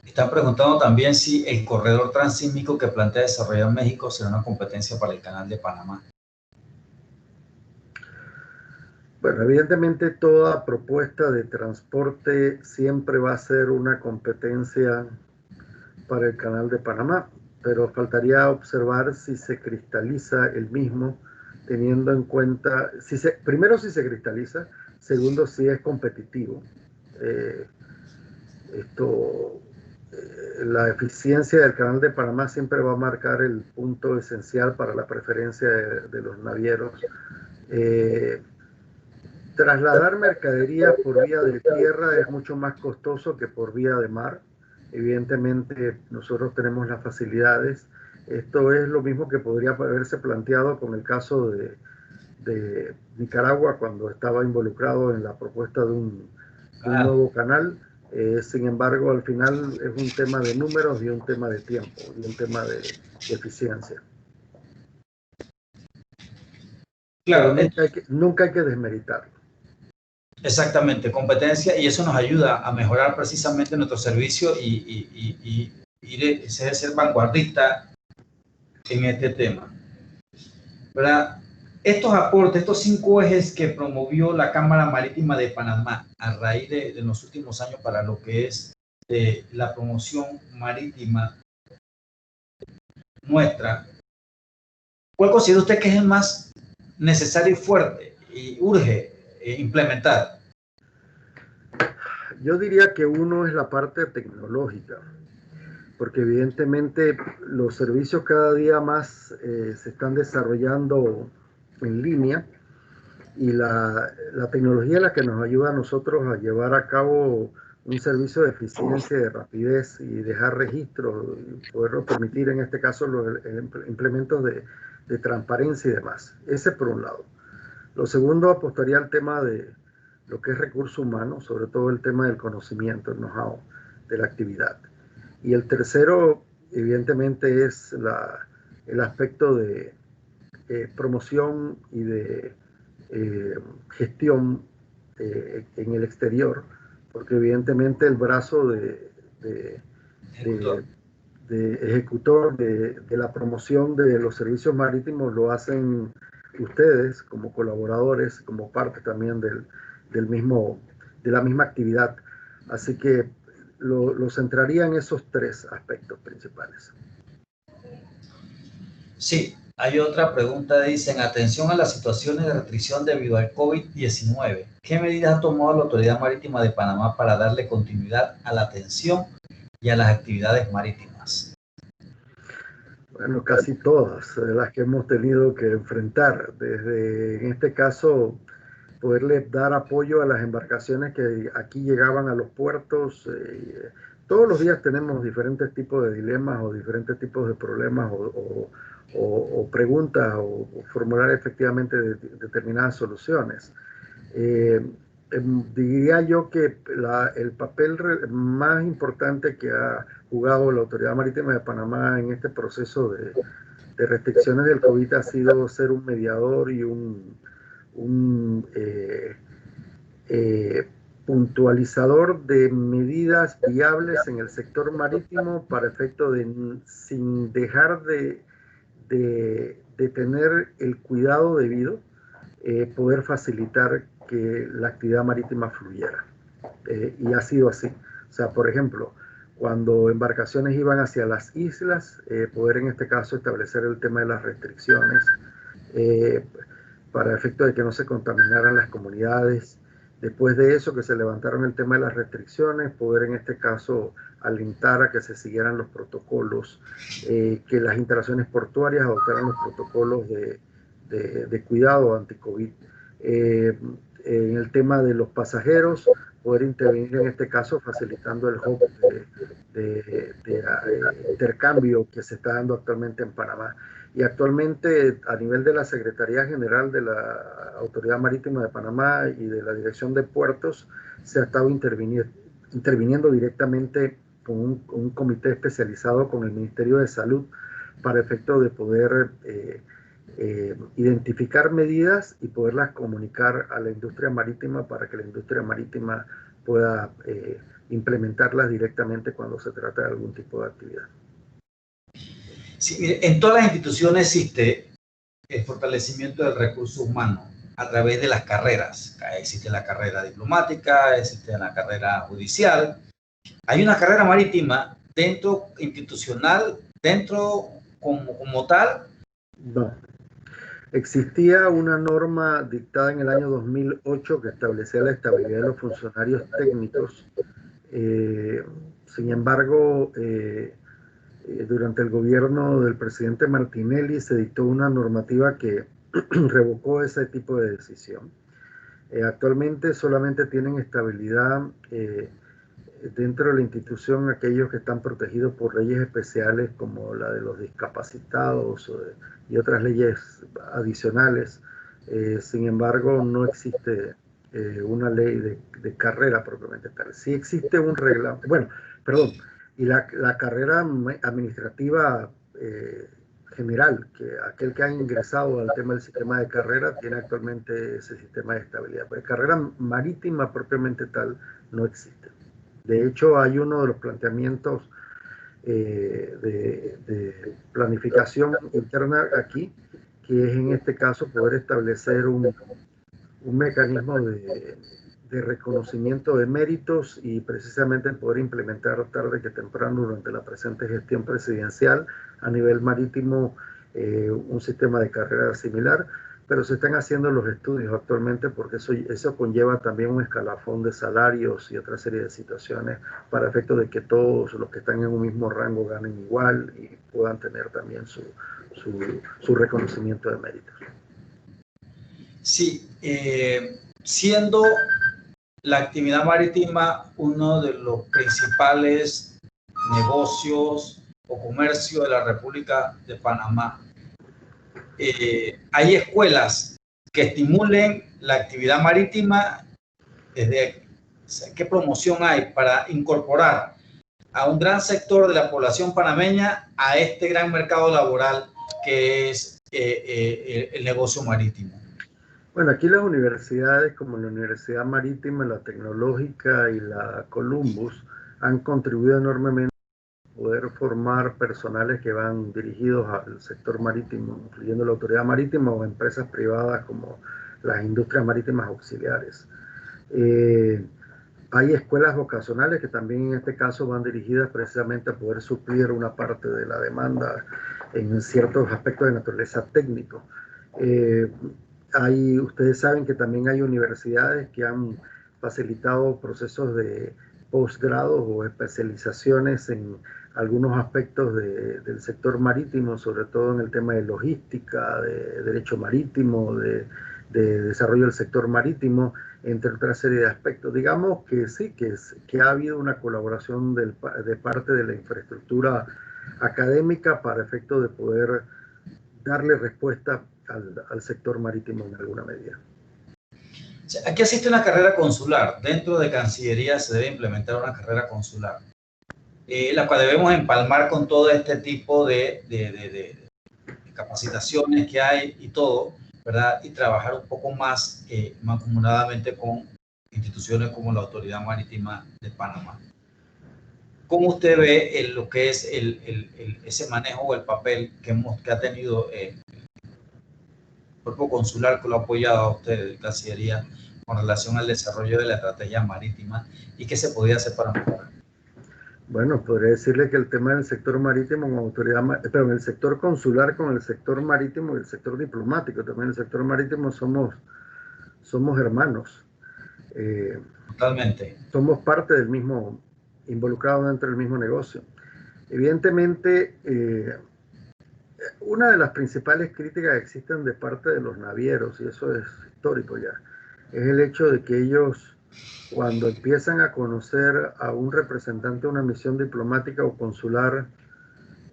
Están preguntando también si el corredor transísmico que plantea desarrollar México será una competencia para el Canal de Panamá. Bueno, evidentemente toda propuesta de transporte siempre va a ser una competencia para el Canal de Panamá, pero faltaría observar si se cristaliza el mismo, teniendo en cuenta, primero si se cristaliza, segundo si es competitivo. Eh, esto, la eficiencia del Canal de Panamá siempre va a marcar el punto esencial para la preferencia de los navieros. Eh, Trasladar mercadería por vía de tierra es mucho más costoso que por vía de mar. Evidentemente, nosotros tenemos las facilidades. Esto es lo mismo que podría haberse planteado con el caso de Nicaragua cuando estaba involucrado en la propuesta de un nuevo canal. Sin embargo, al final es un tema de números y un tema de tiempo y un tema de eficiencia. Claro, Pero nunca hay que desmeritarlo. exactamente, competencia, y eso nos ayuda a mejorar precisamente nuestro servicio y ser vanguardista en este tema, ¿verdad? Estos aportes, estos 5 ejes que promovió la Cámara Marítima de Panamá a raíz de los últimos años para lo que es la promoción marítima nuestra, ¿cuál considera usted que es el más necesario y fuerte y urge implementar? Yo diría que uno es la parte tecnológica, porque evidentemente los servicios cada día más se están desarrollando en línea y la tecnología es la que nos ayuda a nosotros a llevar a cabo un servicio de eficiencia, de rapidez y dejar registros y podernos permitir en este caso los implementos de transparencia y demás. Ese por un lado. Lo segundo, apostaría al tema de lo que es recurso humano, sobre todo el tema del conocimiento, el know-how de la actividad. Y el tercero, evidentemente, es el aspecto de promoción y de gestión en el exterior, porque evidentemente el brazo de, Ejecutor. de ejecutor de la promoción de los servicios marítimos lo hacen ustedes como colaboradores, como parte también de la misma actividad. Así que lo centraría en esos 3 aspectos principales. Sí, hay otra pregunta, dicen, atención a las situaciones de restricción debido al COVID-19. ¿Qué medidas ha tomado la Autoridad Marítima de Panamá para darle continuidad a la atención y a las actividades marítimas? Bueno, casi todas las que hemos tenido que enfrentar, desde en este caso poderle dar apoyo a las embarcaciones que aquí llegaban a los puertos. Todos los días tenemos diferentes tipos de dilemas o diferentes tipos de problemas o preguntas o formular efectivamente determinadas soluciones. Diría yo que el papel más importante que ha jugado la Autoridad Marítima de Panamá en este proceso de restricciones del COVID ha sido ser un mediador y un puntualizador de medidas viables en el sector marítimo para efecto de, sin dejar de tener el cuidado debido, poder facilitar que la actividad marítima fluyera. Y ha sido así. O sea, por ejemplo, cuando embarcaciones iban hacia las islas, poder en este caso establecer el tema de las restricciones para efecto de que no se contaminaran las comunidades. Después de eso, que se levantaron el tema de las restricciones, poder en este caso alentar a que se siguieran los protocolos, que las instalaciones portuarias adoptaran los protocolos de cuidado anti-COVID. En el tema de los pasajeros, poder intervenir en este caso facilitando el hub de intercambio que se está dando actualmente en Panamá. Y actualmente a nivel de la Secretaría General de la Autoridad Marítima de Panamá y de la Dirección de Puertos se ha estado interviniendo directamente con un comité especializado con el Ministerio de Salud para efecto de poder identificar medidas y poderlas comunicar a la industria marítima para que la industria marítima pueda implementarlas directamente cuando se trata de algún tipo de actividad. Sí, en todas las instituciones existe el fortalecimiento del recurso humano. a través de las carreras. Existe la carrera diplomática, existe la carrera judicial. Hay una carrera marítima dentro institucional, dentro como tal. No. Existía una norma dictada en el año 2008 que establecía la estabilidad de los funcionarios técnicos. Sin embargo, durante el gobierno del presidente Martinelli se dictó una normativa que revocó ese tipo de decisión. Actualmente solamente tienen estabilidad dentro de la institución aquellos que están protegidos por leyes especiales como la de los discapacitados y otras leyes adicionales. Sin embargo, no existe una ley de carrera propiamente tal. Sí existe un reglamento, bueno, perdón, y la carrera administrativa general, que aquel que ha ingresado al tema del sistema de carrera tiene actualmente ese sistema de estabilidad. Pues carrera marítima propiamente tal no existe. De hecho, hay uno de los planteamientos de planificación interna aquí, que es en este caso poder establecer un mecanismo de reconocimiento de méritos y precisamente poder implementar tarde que temprano durante la presente gestión presidencial a nivel marítimo un sistema de carrera similar, pero se están haciendo los estudios actualmente porque eso conlleva también un escalafón de salarios y otra serie de situaciones para efecto de que todos los que están en un mismo rango ganen igual y puedan tener también su reconocimiento de méritos. Sí, siendo la actividad marítima uno de los principales negocios o comercio de la República de Panamá, hay escuelas que estimulen la actividad marítima. ¿Qué promoción hay para incorporar a un gran sector de la población panameña a este gran mercado laboral que es el negocio marítimo? Bueno, aquí las universidades como la Universidad Marítima, la Tecnológica y la Columbus han contribuido enormemente a poder formar personales que van dirigidos al sector marítimo, incluyendo la autoridad marítima o empresas privadas como las industrias marítimas auxiliares. Hay escuelas vocacionales que también en este caso van dirigidas precisamente a poder suplir una parte de la demanda en ciertos aspectos de naturaleza técnico. Ustedes saben que también hay universidades que han facilitado procesos de posgrado o especializaciones en algunos aspectos del sector marítimo, sobre todo en el tema de logística, de derecho marítimo, de desarrollo del sector marítimo, entre otra serie de aspectos. Digamos que sí, que ha habido una colaboración de parte de la infraestructura académica para efecto de poder darle respuesta al sector marítimo en alguna medida. Aquí existe una carrera consular. Dentro de Cancillería se debe implementar una carrera consular, la cual debemos empalmar con todo este tipo de capacitaciones que hay y todo, ¿verdad? Y trabajar un poco más mancomunadamente con instituciones como la Autoridad Marítima de Panamá. ¿Cómo usted ve lo que es ese manejo o el papel que ha tenido el cuerpo consular que lo ha apoyado a usted de Cancillería con relación al desarrollo de la estrategia marítima y qué se podía hacer para mejorar? Bueno, podría decirle que el tema del sector marítimo con autoridad, pero en el sector consular con el sector marítimo y el sector diplomático, también el sector marítimo somos hermanos. Totalmente. Somos parte del mismo, involucrados dentro del mismo negocio. Evidentemente, una de las principales críticas que existen de parte de los navieros, y eso es histórico ya, es el hecho de que ellos, cuando empiezan a conocer a un representante de una misión diplomática o consular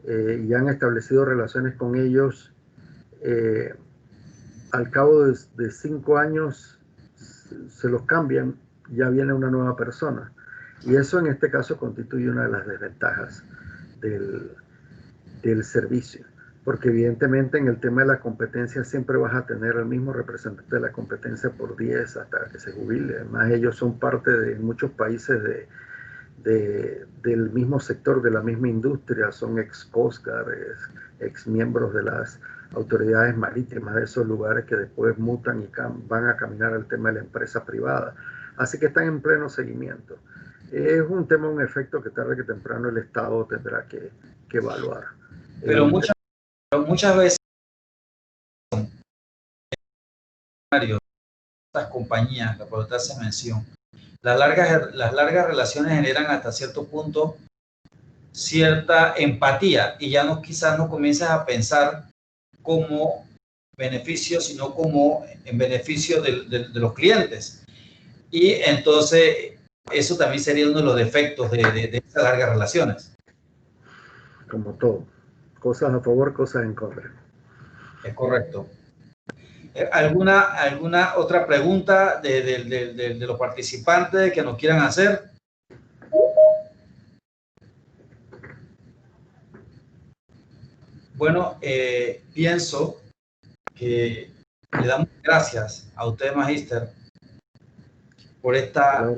y han establecido relaciones con ellos, al cabo de 5 años se los cambian, ya viene una nueva persona. Y eso en este caso constituye una de las desventajas del servicio, porque evidentemente en el tema de la competencia siempre vas a tener al mismo representante de la competencia por 10 hasta que se jubile. Además ellos son parte de muchos países del mismo sector, de la misma industria, son ex Coast Guard, ex miembros de las autoridades marítimas de esos lugares que después mutan y van a caminar al tema de la empresa privada. Así que están en pleno seguimiento. Es un tema, un efecto que tarde que temprano el Estado tendrá que evaluar. Pero muchas veces estas compañías, que por usted hace mención, las largas relaciones generan hasta cierto punto cierta empatía y ya no, quizás no comienzas a pensar como beneficio, sino como en beneficio de los clientes. Y entonces eso también sería uno de los defectos de estas largas relaciones. Como todo, cosas a favor, cosas en contra. Es correcto. ¿Alguna otra pregunta de los participantes que nos quieran hacer? Bueno, pienso que le damos gracias a usted, Magíster, por esta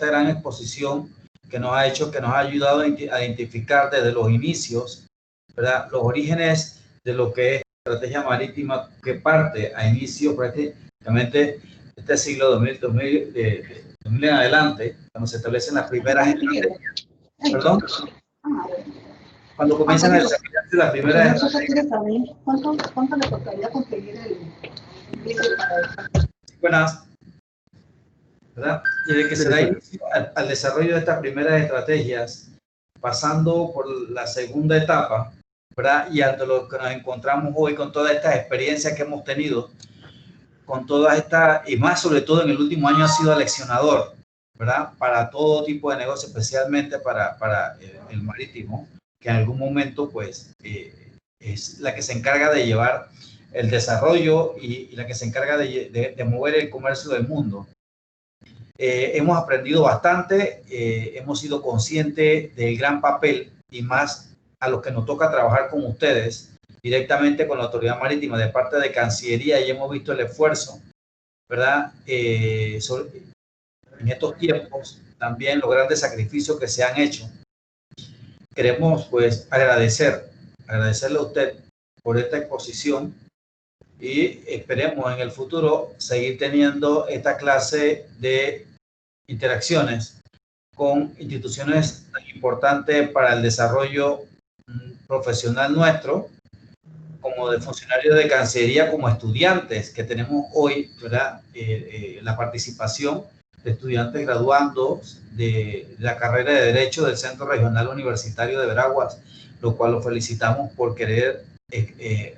gran exposición que nos ha hecho, que nos ha ayudado a identificar desde los inicios, ¿verdad?, los orígenes de lo que es estrategia marítima, que parte a inicio prácticamente este siglo 2000 en adelante, cuando se establecen las primeras estrategias. ¿Perdón? Cuando comienzan a desarrollarse las primeras estrategias. ¿Cuánto le tocaría conseguir el para buenas, ¿verdad? Desde que se da inicio al desarrollo de estas primeras estrategias, pasando por la segunda etapa, ¿verdad? Y hasta lo que nos encontramos hoy con todas estas experiencias que hemos tenido, con todas estas, y más sobre todo en el último año ha sido aleccionador, ¿verdad? Para todo tipo de negocio, especialmente para el marítimo, que en algún momento pues es la que se encarga de llevar el desarrollo y la que se encarga de mover el comercio del mundo. Hemos aprendido bastante, hemos sido conscientes del gran papel, y más a los que nos toca trabajar con ustedes directamente con la autoridad marítima de parte de Cancillería, y hemos visto el esfuerzo, ¿verdad? En estos tiempos también los grandes sacrificios que se han hecho. Queremos pues agradecerle a usted por esta exposición y esperemos en el futuro seguir teniendo esta clase de interacciones con instituciones tan importantes para el desarrollo profesional nuestro, como de funcionarios de Cancillería, como estudiantes que tenemos hoy, ¿verdad? La participación de estudiantes graduandos de la carrera de Derecho del Centro Regional Universitario de Veraguas, lo cual lo felicitamos por querer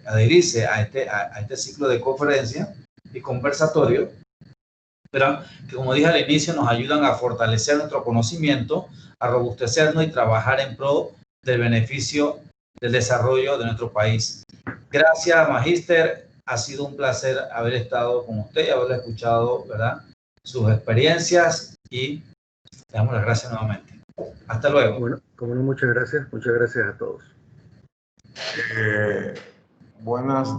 adherirse a este ciclo de conferencia y conversatorio, pero que, como dije al inicio, nos ayudan a fortalecer nuestro conocimiento, a robustecernos y trabajar en pro del beneficio del desarrollo de nuestro país. Gracias, Magíster. Ha sido un placer haber estado con usted y haberle escuchado, ¿verdad?, sus experiencias, y le damos las gracias nuevamente. Hasta luego. Bueno, como no, muchas gracias a todos. Buenas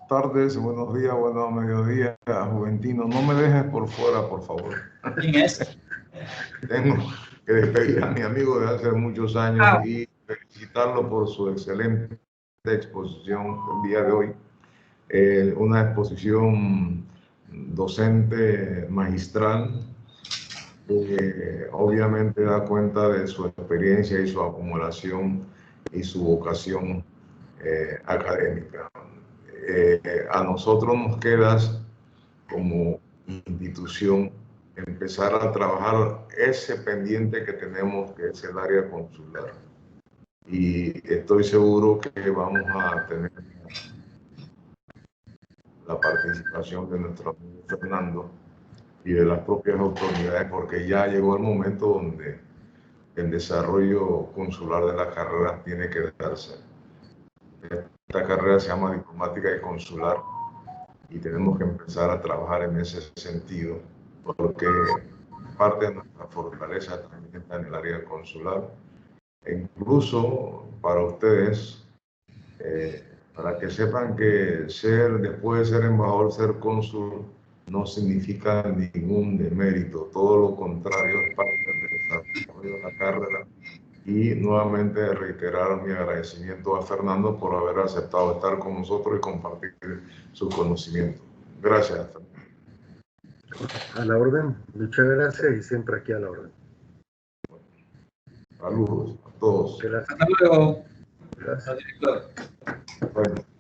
tardes, buenos días, buenos mediodías, Juventino. No me dejes por fuera, por favor. ¿Quién es? Tengo que despedir a mi amigo de hace muchos años y felicitarlo por su excelente exposición el día de hoy. Una exposición docente magistral, obviamente da cuenta de su experiencia y su acumulación y su vocación académica. A nosotros nos queda como institución empezar a trabajar ese pendiente que tenemos, que es el área consular, y estoy seguro que vamos a tener la participación de nuestro amigo Fernando y de las propias autoridades, porque ya llegó el momento donde el desarrollo consular de la carrera tiene que darse. Esta carrera se llama diplomática y consular, y tenemos que empezar a trabajar en ese sentido, porque parte de nuestra fortaleza también está en el área consular. E incluso para ustedes, para que sepan que después de ser embajador, ser cónsul, no significa ningún demérito, todo lo contrario, es parte del desarrollo de la carrera. Y nuevamente reiterar mi agradecimiento a Fernando por haber aceptado estar con nosotros y compartir su conocimiento. Gracias, Fernando. A la orden, muchas gracias y siempre aquí a la orden. Saludos a todos. Gracias. Hasta luego. Gracias. Director. Bueno.